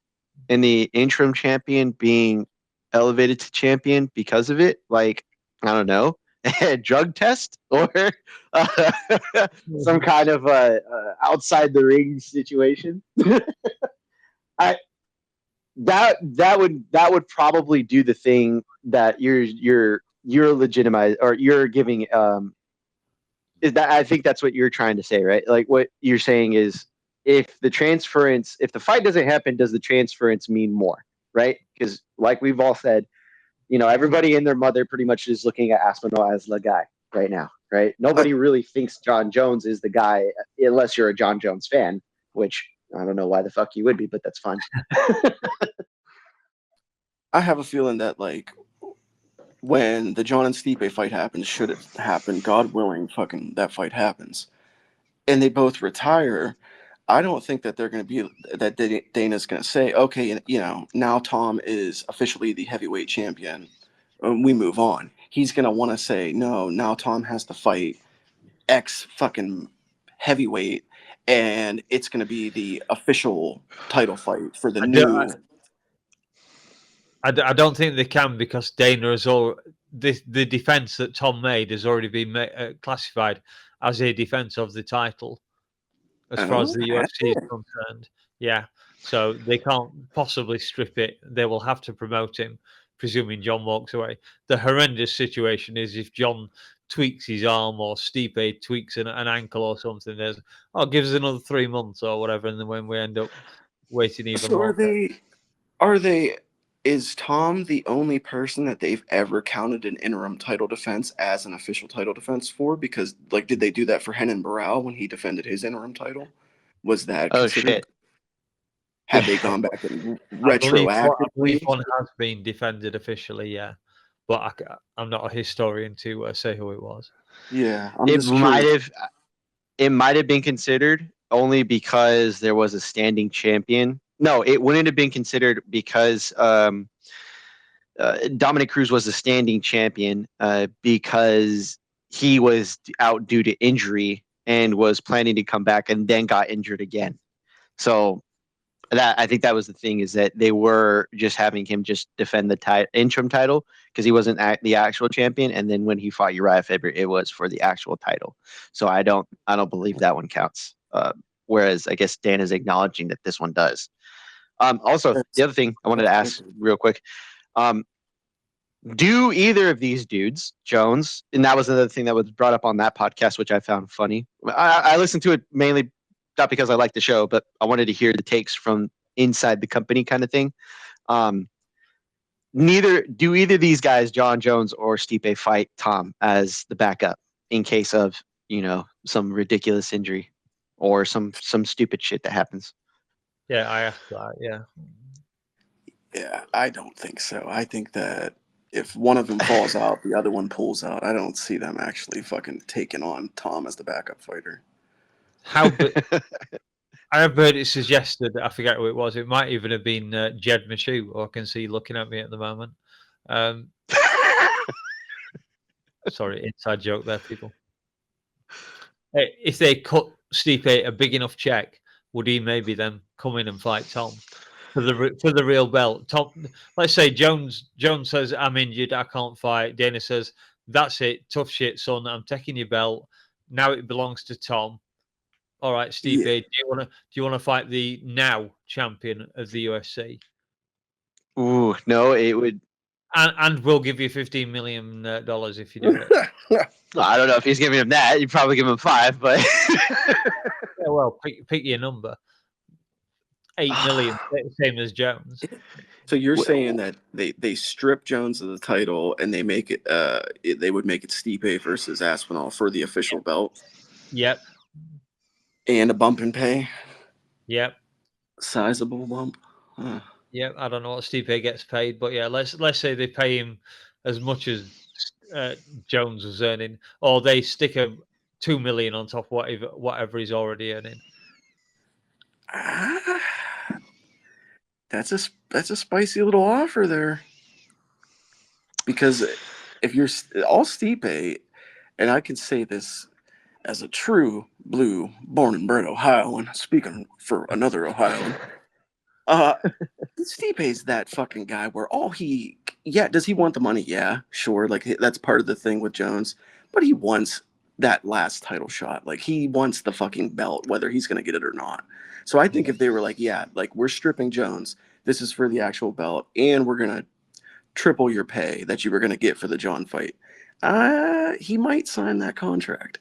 and the interim champion being elevated to champion because of it? Like, I don't know, a drug test or some kind of outside the ring situation. That would probably do the thing that you're legitimized or you're giving. Is that, I think that's what you're trying to say, right? Like what you're saying is if the fight doesn't happen, does the transference mean more, right? Because like we've all said, everybody and their mother pretty much is looking at Aspinall as the guy right now, right? Nobody really thinks John Jones is the guy unless you're a John Jones fan, which I don't know why the fuck you would be, but that's fun. I have a feeling that, like, when the John and Stipe fight happens, should it happen, God willing, fucking that fight happens, and they both retire, I don't think that they're going to be that Dana's going to say, okay, now Tom is officially the heavyweight champion, and we move on. He's going to want to say, no, now Tom has to fight X fucking heavyweight, and it's going to be the official title fight for the new. I don't think they can, because Dana has the defense that Tom made has already been classified as a defense of the title as far as the UFC is concerned. Yeah, so they can't possibly strip it. They will have to promote him, presuming John walks away. The horrendous situation is if John tweaks his arm or Stipe tweaks an ankle or something. Give us another 3 months or whatever, and then when we end up waiting even So longer. are they Is Tom the only person that they've ever counted an interim title defense as an official title defense for? Because, like, did they do that for Henan Barral when he defended his interim title? Was that Oh considered? shit. Had they gone back and I believe retroactively? one has been defended officially, yeah. But I'm not a historian to say who it was. Yeah, I'm It just might curious. have it might have been considered only because there was a standing champion. No, it wouldn't have been considered because Dominic Cruz was a standing champion because he was out due to injury and was planning to come back and then got injured again. So that I think that was the thing, is that they were just having him just defend the interim title because he wasn't the actual champion, and then when he fought Uriah Faber, it was for the actual title. So I don't believe that one counts. Whereas I guess Dan is acknowledging that this one does. Also, the other thing I wanted to ask real quick. Do either of these dudes, Jones, and that was another thing that was brought up on that podcast, which I found funny. I listened to it mainly not because I like the show, but I wanted to hear the takes from inside the company kind of thing. Either of these guys, John Jones or Stipe, fight Tom as the backup in case of, some ridiculous injury or some stupid shit that happens. Yeah, I asked that, yeah. Yeah, I don't think so. I think that if one of them falls out, the other one pulls out. I don't see them actually fucking taking on Tom as the backup fighter. I have heard it suggested, I forget who it was, it might even have been Jed Michoud, who I can see looking at me at the moment. Sorry, inside joke there, people. If they cut Stipe a big enough check, would he maybe then come in and fight Tom for the real belt? Tom, let's say Jones says, I'm injured, I can't fight. Dana says, that's it, tough shit, son, I'm taking your belt. Now it belongs to Tom. All right, Stipe, Yeah. do you want to fight the now champion of the UFC? Ooh, no, it would. And we'll give you $15 million if you do it. I don't know if he's giving him that. You'd probably give him 5, but Yeah, well, pick your number. 8 million, same as Jones. So you're saying that they strip Jones of the title and they make it they would make it Stipe versus Aspinall for the official belt? Yep. And a bump in pay? Yep. Sizable bump? Huh. Yep. I don't know what Stipe gets paid, but yeah, let's say they pay him as much as Jones was earning, or they stick a 2 million on top of whatever he's already earning. That's a spicy little offer there. Because if you're all Stipe, and I can say this as a true blue, born and bred Ohioan, speaking for another Ohioan, Stipe's that fucking guy where does he want the money? Yeah, sure. Like, that's part of the thing with Jones, but he wants that last title shot. Like, he wants the fucking belt, whether he's going to get it or not. So I think if they were like, yeah, like, we're stripping Jones, this is for the actual belt, and we're going to triple your pay that you were going to get for the John fight, he might sign that contract.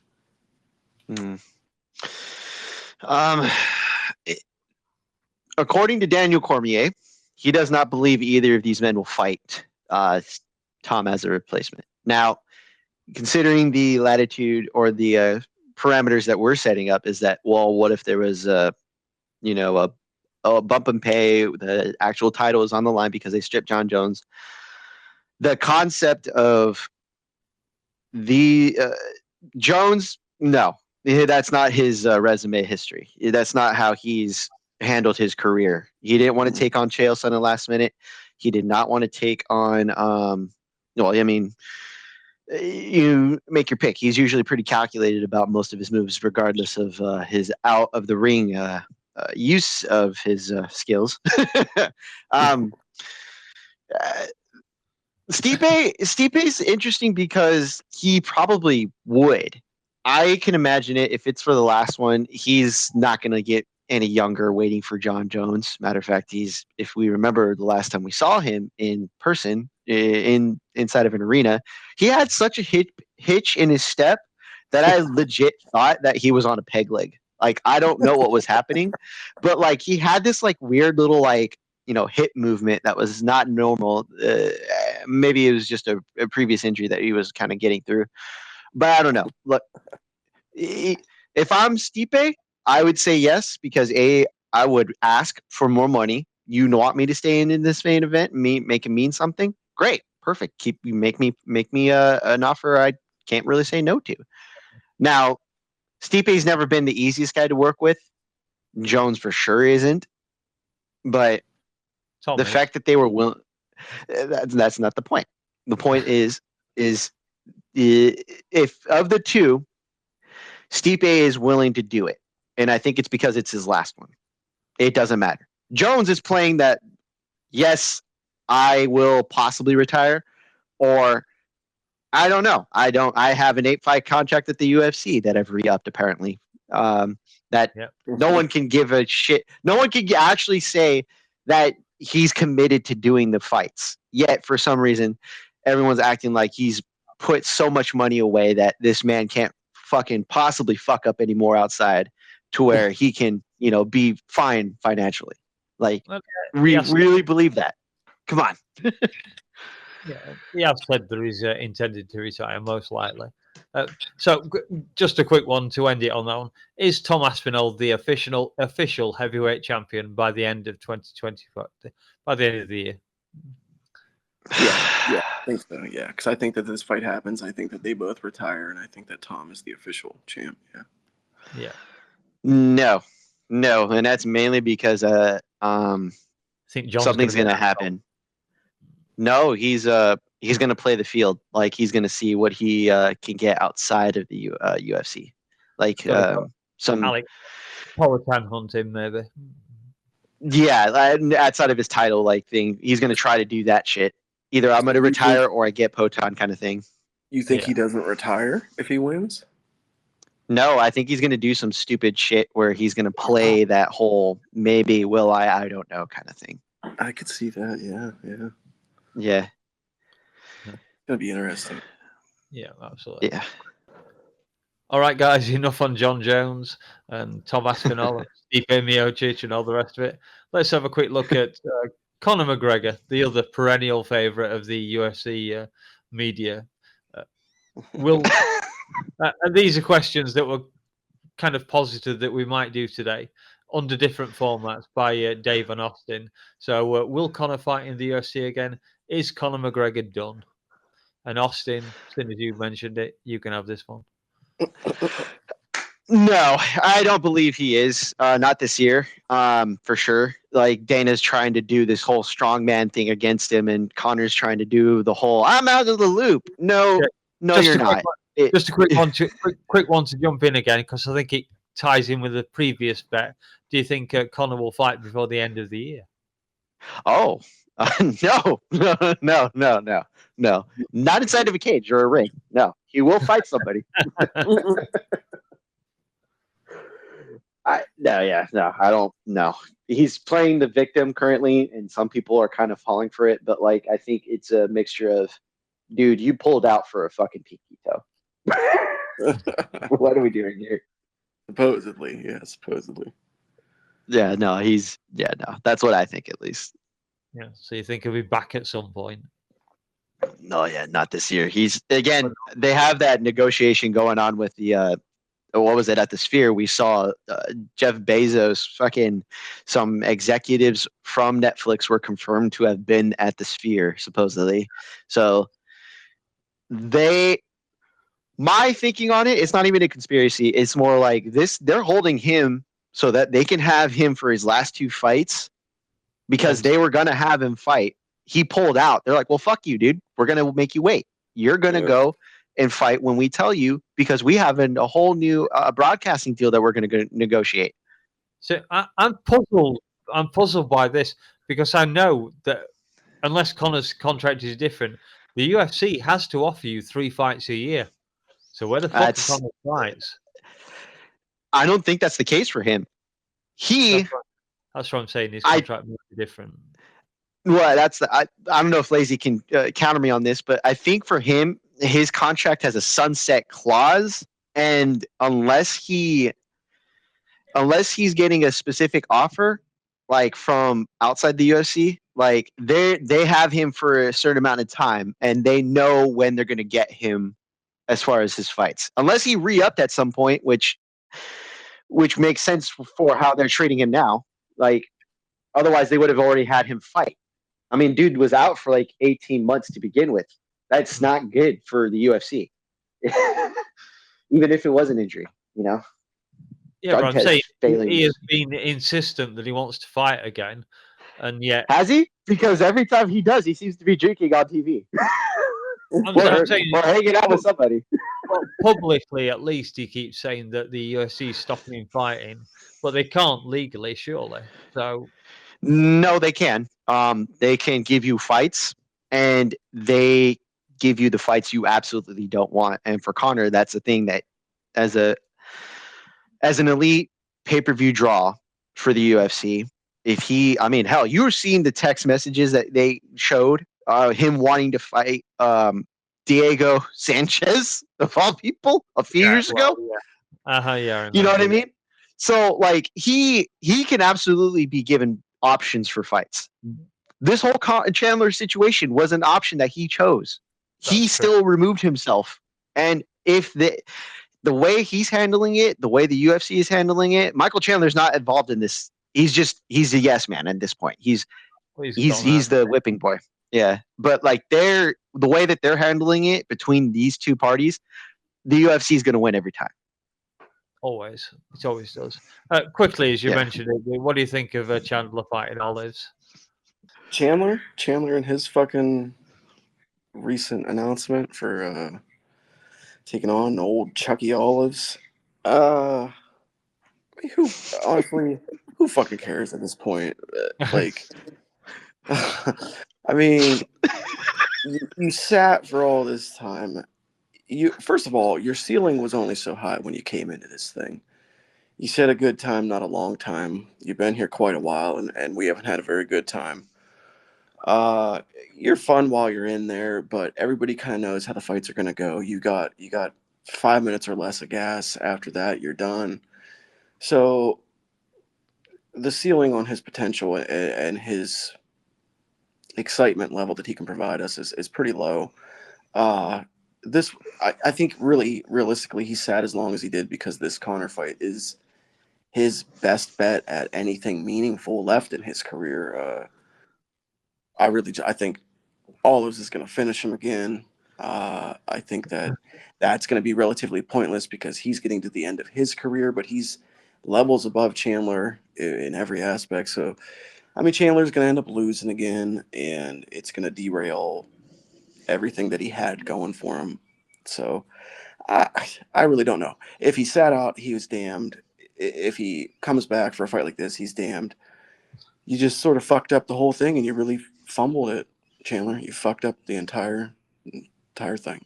According to Daniel Cormier, he does not believe either of these men will fight Tom as a replacement. Now, considering the latitude or the parameters that we're setting up, is that, well, what if there was a bump in pay, the actual title is on the line because they stripped John Jones. The concept of the Jones, no, that's not his resume history. That's not how he's handled his career. He didn't want to take on Chael Sonnen last minute. He did not want to take on you make your pick. He's usually pretty calculated about most of his moves, regardless of his out of the ring use of his skills. Stipe's interesting because he probably would. I can imagine it if it's for the last one. He's not going to get any younger waiting for John Jones. Matter of fact, if we remember the last time we saw him in person inside of an arena, he had such a hitch in his step that I legit thought that he was on a peg leg. Like, I don't know what was happening, but like he had this like weird little like hip movement that was not normal. Maybe it was just a previous injury that he was kind of getting through. But I don't know. Look, if I'm Stipe, I would say yes because I would ask for more money. You want me to stay in this main event, make it mean something? Great, perfect. Make me an offer I can't really say no to. Now, Stipe's never been the easiest guy to work with. Jones for sure isn't. But the fact that they were willing, that's not the point. The point is if of the two, Stipe is willing to do it. And I think it's because it's his last one. It doesn't matter. Jones is playing that, yes, I will possibly retire, or I don't know. I have an 8-fight contract at the UFC that I've re-upped apparently. No one can give a shit. No one can actually say that he's committed to doing the fights. Yet for some reason, everyone's acting like he's put so much money away that this man can't fucking possibly fuck up anymore outside to where he can, be fine financially. Like, really believe that? Come on. Yeah, he has said that he's intended to retire, most likely. So, just a quick one to end it on that one. Is Tom Aspinall the official heavyweight champion by the end of 2025? By the end of the year? Yeah, I think so. Yeah, because I think that this fight happens. I think that they both retire, and I think that Tom is the official champ. Yeah. No, and that's mainly because I think something's going to happen. No, he's going to play the field. Like he's going to see what he can get outside of the UFC. Like some Alex Politan hunt him maybe. Yeah, outside of his title thing, he's going to try to do that shit. Either I'm going to retire or I get Potan kind of thing. You think he doesn't retire if he wins? No, I think he's going to do some stupid shit where he's going to play that whole maybe will I don't know kind of thing. I could see that. Yeah. That'd be interesting. Yeah, absolutely. Yeah. All right, guys, enough on John Jones and Tom Aspinall, Stipe Miocic and all the rest of it. Let's have a quick look at Conor McGregor, the other perennial favourite of the UFC media. And these are questions that were kind of posited that we might do today under different formats by Dave and Austin. So will Conor fight in the UFC again? Is Conor McGregor done? And Austin, as soon as you mentioned it, you can have this one. No, I don't believe he is. Not this year, for sure. Like Dana's trying to do this whole strongman thing against him, and Conor's trying to do the whole "I'm out of the loop." No, you're not. Just a quick one to jump in again because I think it ties in with the previous bet. Do you think Conor will fight before the end of the year? Oh, no, not inside of a cage or a ring. No, he will fight somebody. I don't know. He's playing the victim currently, and some people are kind of falling for it. But I think it's a mixture of, dude, you pulled out for a fucking pinky toe. What are we doing here? Supposedly. Yeah, no, that's what I think at least. Yeah, so you think he'll be back at some point? No, not this year. They have that negotiation going on with the what was it at the Sphere? We saw Jeff Bezos, some executives from Netflix were confirmed to have been at the Sphere, supposedly. So my thinking on it, it's not even a conspiracy. It's more like this. They're holding him so that they can have him for his last 2 fights because they were going to have him fight. He pulled out. They're like, well, fuck you, dude. We're going to make you wait. You're going to go and fight when we tell you because we have a whole new broadcasting deal that we're going to negotiate. So I'm puzzled. I'm puzzled by this because I know that unless Conor's contract is different, the UFC has to offer you 3 fights a year. So where the fuck are Conor's fights? I don't think that's the case for him. That's what I'm saying. His contract may be different. Well, I don't know if Lazy can counter me on this, but I think for him, his contract has a sunset clause, and unless he's getting a specific offer, like from outside the UFC, like they have him for a certain amount of time, and they know when they're going to get him as far as his fights, unless he re-upped at some point, which makes sense for how they're treating him now. Like otherwise, they would have already had him fight. I mean, dude was out for like 18 months to begin with. That's not good for the UFC, even if it was an injury. You know. Yeah, but Drug I'm test saying failing. he has been insistent that he wants to fight again, and yet Has he? Because every time he does, he seems to be drinking on TV I'm saying or hanging out with somebody. well, publicly at least he keeps saying that the UFC is stopping him fighting, but they can't legally, surely. So No, they can. They can give you fights, and they give you the fights you absolutely don't want. And for Conor, that's the thing that, as an elite pay-per-view draw for the UFC, if he, I mean, hell, you were seeing the text messages that they showed him wanting to fight Diego Sanchez of all people a few years ago. yeah, You know what I mean? So like he can absolutely be given options for fights. This whole Chandler situation was an option that he chose. He still removed himself. And if the way he's handling it, the way the UFC is handling it, Michael Chandler's not involved in this. He's a yes man at this point. He's the whipping boy. Yeah. But like the way that they're handling it between these two parties, the UFC is going to win every time. Always. It always does. Quickly, as you Yeah. mentioned it, what do you think of Chandler fighting Olives? Chandler and his fucking recent announcement for taking on old Chucky Olives. I mean, who fucking cares at this point? Like, I mean, you sat for all this time. First of all, your ceiling was only so high when you came into this thing. You said a good time, not a long time. You've been here quite a while, and we haven't had a very good time. You're fun while you're in there, but everybody kind of knows how the fights are going to go. You got 5 minutes or less of gas. After that, you're done. So the ceiling on his potential and his excitement level that he can provide us is pretty low. I think really realistically he sat as long as he did because this Conor fight is his best bet at anything meaningful left in his career. I think Olives is going to finish him again. I think that's going to be relatively pointless because he's getting to the end of his career, but he's levels above Chandler in every aspect. So, I mean, Chandler's going to end up losing again, and it's going to derail everything that he had going for him. So, I really don't know. If he sat out, he was damned. If he comes back for a fight like this, he's damned. You just sort of fucked up the whole thing, and you really fumbled it, Chandler. You fucked up the entire thing.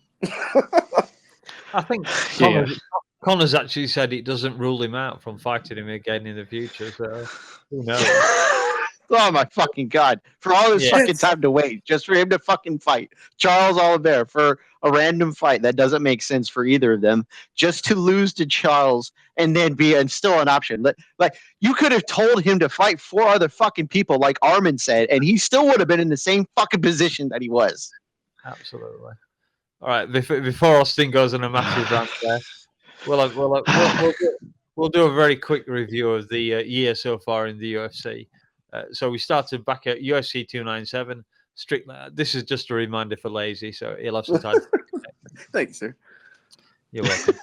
I think Connor's actually said it doesn't rule him out from fighting him again in the future. So who knows? Oh my fucking god! For all this fucking time to wait, just for him to fucking fight Charles Oliveira for a random fight that doesn't make sense for either of them, just to lose to Charles and then be still an option. Like you could have told him to fight 4 other fucking people, like Armin said, and he still would have been in the same fucking position that he was. Absolutely. All right. Before Austin goes on a massive rant there, we'll do a very quick review of the year so far in the UFC. So we started back at UFC 297. This is just a reminder for Lazy, so he'll have some time. Thank you, sir. You're welcome.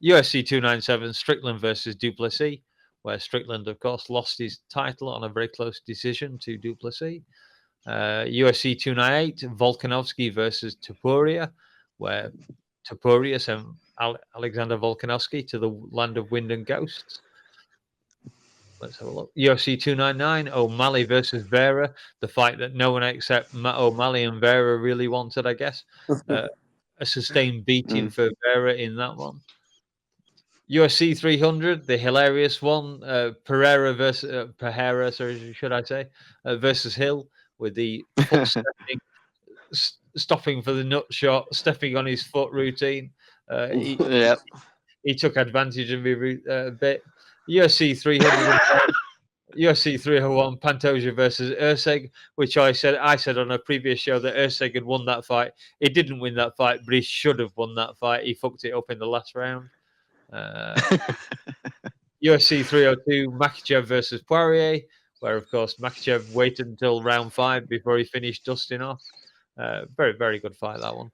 UFC 297, Strickland versus Duplessis, where Strickland, of course, lost his title on a very close decision to Duplessis. UFC 298, Volkanovski versus Topuria, where Topuria sent Alexander Volkanovski to the land of wind and ghosts. Let's have a look. UFC 299, O'Malley versus Vera, the fight that no one except O'Malley and Vera really wanted, I guess. A sustained beating for Vera in that one. UFC 300, the hilarious one, Pereira versus versus Hill, with the foot stopping for the nut shot, stepping on his foot routine. He took advantage of me a bit. UFC 300, UFC 301 Pantoja versus Usyk, which I said on a previous show that Usyk had won that fight. He didn't win that fight, but he should have won that fight. He fucked it up in the last round. UFC 302 Makhachev versus Poirier, where of course Makhachev waited until round 5 before he finished dusting off. Very, very good fight, that one.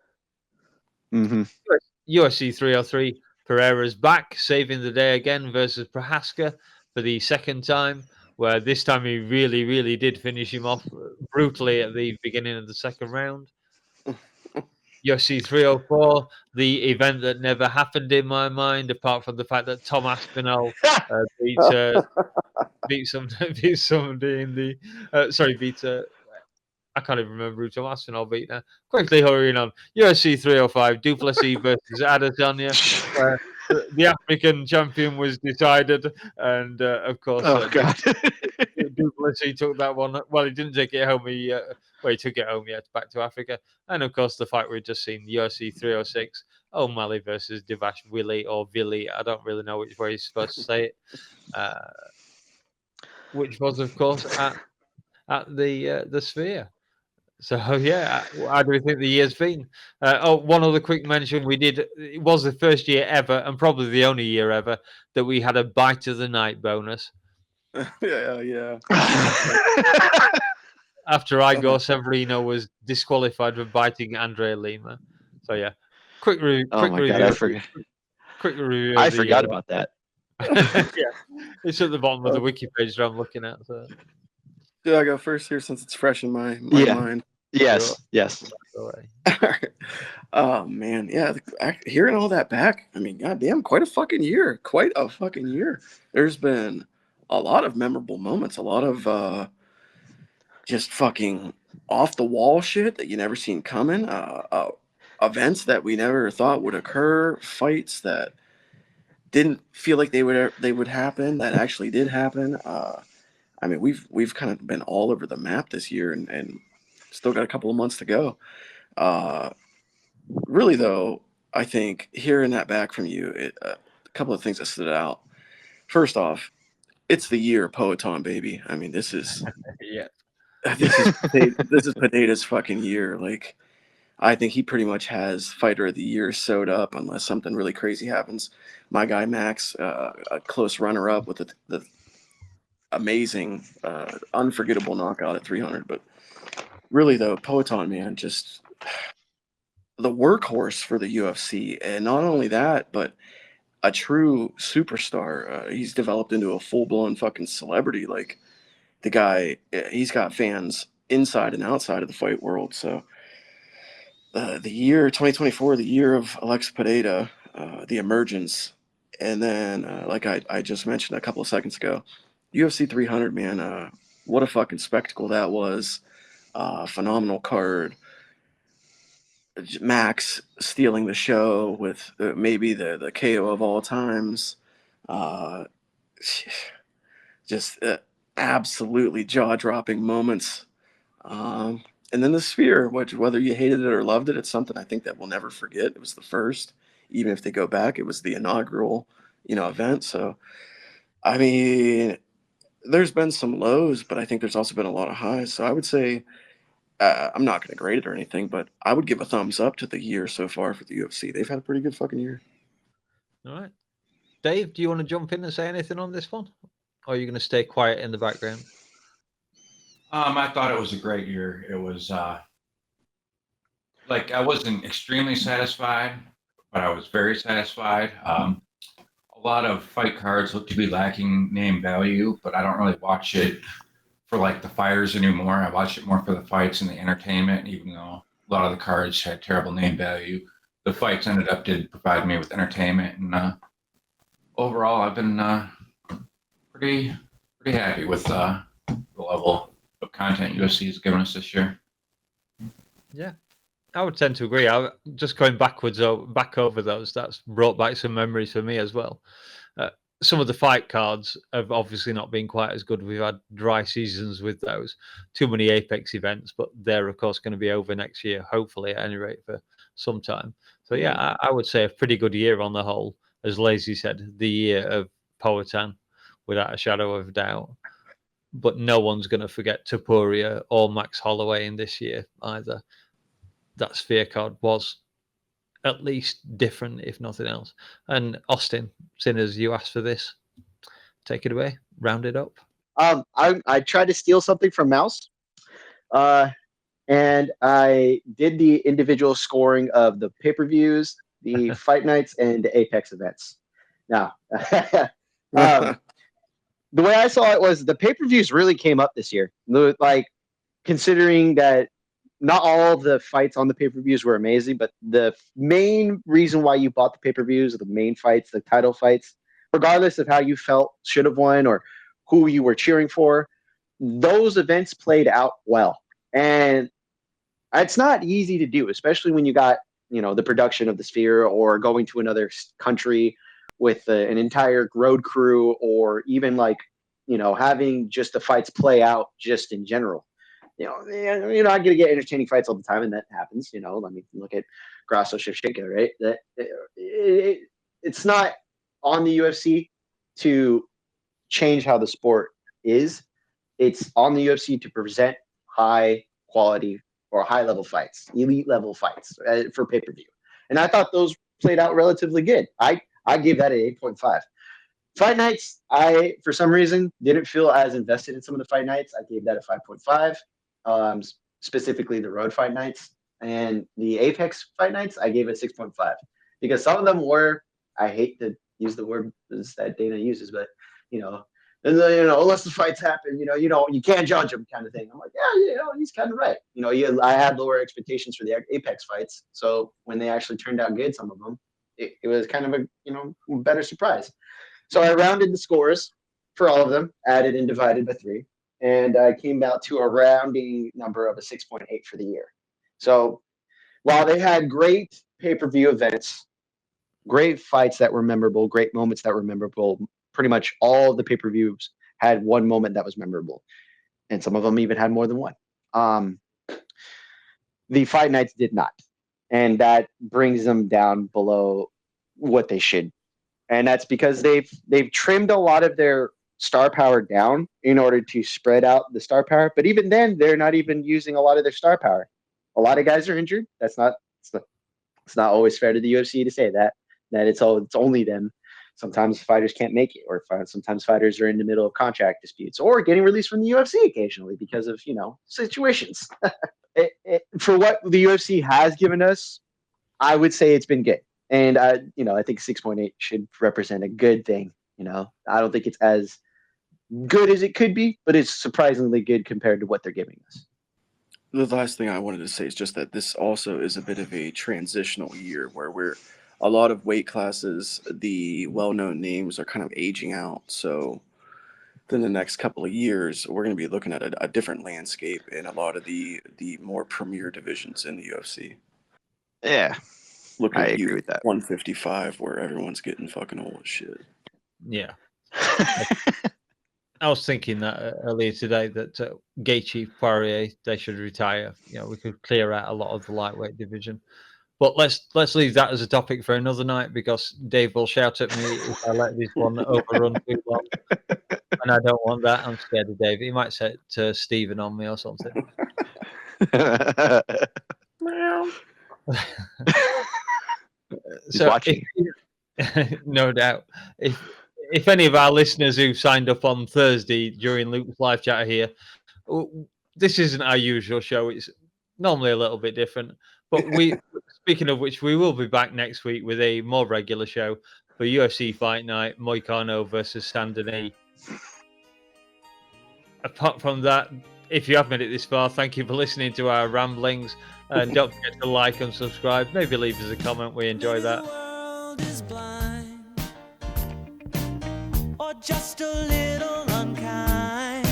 Mm-hmm. UFC 303 Pereira's back, saving the day again versus Prohaska for the second time, where this time he really, really did finish him off brutally at the beginning of the second round. UFC 304, the event that never happened in my mind, apart from the fact that Tom Aspinall beat somebody in the beat I can't even remember who Tom Aspinall beat now. Quickly hurrying on. UFC 305, Duplessis versus Adesanya, where the African champion was decided, and of course, God. Duplessis took that one. Well, he didn't take it home. He took it home. Yeah, back to Africa, and of course, the fight we've just seen, UFC 306, O'Malley versus Divash Willie or Villy. I don't really know which way you're supposed to say it. Which was, of course, at the Sphere. So yeah, how do we think the year's been? One other quick mention: it was the first year ever, and probably the only year ever, that we had a bite of the night bonus. Yeah. After Igor Severino was disqualified for biting Andre Lima. So yeah, quick review. Oh my God, I forgot. Quick review. I forgot about that. Yeah, it's at the bottom of the wiki page that I'm looking at. So. Do I go first here since it's fresh in my mind? Yes. Oh man, yeah. Hearing all that back, I mean, goddamn, quite a fucking year. There's been a lot of memorable moments, a lot of just fucking off the wall shit that you never seen coming. Events that we never thought would occur, fights that didn't feel like they would happen that actually did happen. I mean, we've kind of been all over the map this year, and still got a couple of months to go. Really, though, I think hearing that back from you, a couple of things that stood out. First off, it's the year of Poeton, baby. I mean, this is this is Pineda's fucking year. Like, I think he pretty much has Fighter of the Year sewed up, unless something really crazy happens. My guy Max, a close runner-up with the amazing, unforgettable knockout at 300. But really, though, Poeton, man, just the workhorse for the UFC. And not only that, but a true superstar. He's developed into a full-blown fucking celebrity. Like, the guy, he's got fans inside and outside of the fight world. So the year 2024, the year of Alex Pineda, the emergence. And then, like I just mentioned a couple of seconds ago, UFC 300, man, what a fucking spectacle that was. Phenomenal card. Max stealing the show with maybe the KO of all times. Just absolutely jaw-dropping moments. And then the Sphere, which, whether you hated it or loved it, it's something I think that we'll never forget. It was the first. Even if they go back, it was the inaugural, event. So, I mean, there's been some lows, but I think there's also been a lot of highs. So I would say, I'm not going to grade it or anything, but I would give a thumbs up to the year so far for the UFC. They've had a pretty good fucking year. All right. Dave, do you want to jump in and say anything on this one? Or are you going to stay quiet in the background? I thought it was a great year. It was I wasn't extremely satisfied, but I was very satisfied. A lot of fight cards look to be lacking name value, but I don't really watch it for like the fighters anymore. I watch it more for the fights and the entertainment, even though a lot of the cards had terrible name value. The fights did provide me with entertainment, and overall, I've been pretty happy with the level of content UFC has given us this year. Yeah, I would tend to agree. I just going back over those. That's brought back some memories for me as well. Some of the fight cards have obviously not been quite as good. We've had dry seasons with those. Too many Apex events, but they're of course going to be over next year, hopefully at any rate for some time. So yeah, I would say a pretty good year on the whole. As Lazy said, the year of Poetan, without a shadow of a doubt. but no one's going to forget Topuria or Max Holloway in this year either. That Sphere card was at least different, if nothing else. And Austin, seeing as you asked for this, take it away, round it up. I tried to steal something from Mouse, and I did the individual scoring of the pay-per-views, the fight nights, and the Apex events. Now, the way I saw it was the pay-per-views really came up this year. Like, considering that not all of the fights on the pay-per-views were amazing, but the main reason why you bought the pay-per-views, the main fights, the title fights, regardless of how you felt should have won or who you were cheering for, those events played out well. And it's not easy to do, especially when you got, the production of the Sphere or going to another country with an entire road crew, or even having just the fights play out just in general. You're not going to get entertaining fights all the time, and that happens. I mean, look at Grasso Shevchenko, right? It's not on the UFC to change how the sport is. It's on the UFC to present high quality or high level fights, elite level fights for pay-per-view. And I thought those played out relatively good. I gave that an 8.5. Fight nights, I, for some reason, didn't feel as invested in some of the fight nights. I gave that a 5.5, specifically the road fight nights. And the Apex fight nights, I gave it 6.5. Because some of them were, I hate to use the word that Dana uses, but, unless the fights happen, you can't judge them kind of thing. I'm like, yeah, he's kind of right. I had lower expectations for the Apex fights. So when they actually turned out good, some of them, it was kind of a better surprise. So I rounded the scores for all of them, added and divided by 3, and I came out to a rounding number of a 6.8 for the year. So while they had great pay-per-view events, great fights that were memorable, great moments that were memorable, pretty much all of the pay-per-views had one moment that was memorable, and some of them even had more than one. The fight nights did not, and that brings them down below what they should. And that's because they've trimmed a lot of their star power down in order to spread out the star power. But even then, they're not even using a lot of their star power. A lot of guys are injured. It's not always fair to the UFC to say that it's only them. Sometimes fighters can't make it, or sometimes fighters are in the middle of contract disputes or getting released from the UFC occasionally because of situations. For what the UFC has given us, I would say it's been good. And I think 6.8 should represent a good thing. I don't think it's as good as it could be, but it's surprisingly good compared to what they're giving us. The last thing I wanted to say is just that this also is a bit of a transitional year where a lot of weight classes, the well-known names are kind of aging out. So then the next couple of years, we're going to be looking at a different landscape in a lot of the more premier divisions in the UFC. Yeah. Looking I at agree you with that. 155, where everyone's getting fucking old as shit. Yeah. I was thinking that earlier today that Gaethje, Poirier, they should retire. We could clear out a lot of the lightweight division. But let's leave that as a topic for another night, because Dave will shout at me if I let this one overrun too long. And I don't want that. I'm scared of Dave. He might set Stephen on me or something. He's watching. No doubt. If any of our listeners who signed up on Thursday during Luke's live chat are here, this isn't our usual show. It's normally a little bit different. But speaking of which, we will be back next week with a more regular show for UFC Fight Night, Moicano versus Saint Denis. Apart from that, if you have made it this far, thank you for listening to our ramblings. And don't forget to like and subscribe. Maybe leave us a comment. We enjoy that. The world is blind, or just a little unkind.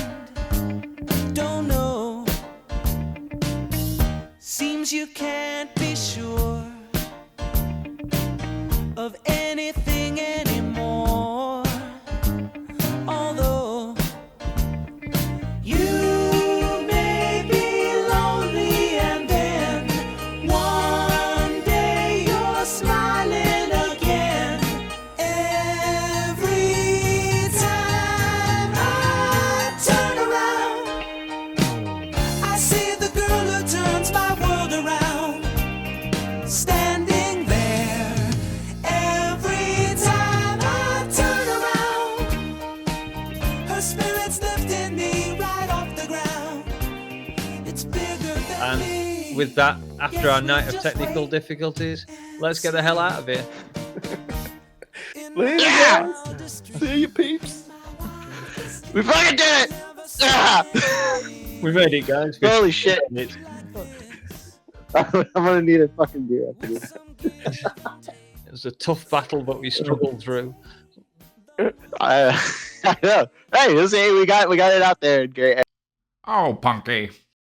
Don't know. Seems you can't be sure of anything anymore. Although you may be lonely, and then one day you're smiling again. Every time I turn around, with that, after our night of technical difficulties, let's get the hell out of here. Later, guys. See you, peeps. We fucking did it! Ah! We made it, guys. Holy shit. It. I'm gonna need a fucking beer after this. It was a tough battle, but we struggled through. I know. Hey, we got it out there. Great. Oh, Punky.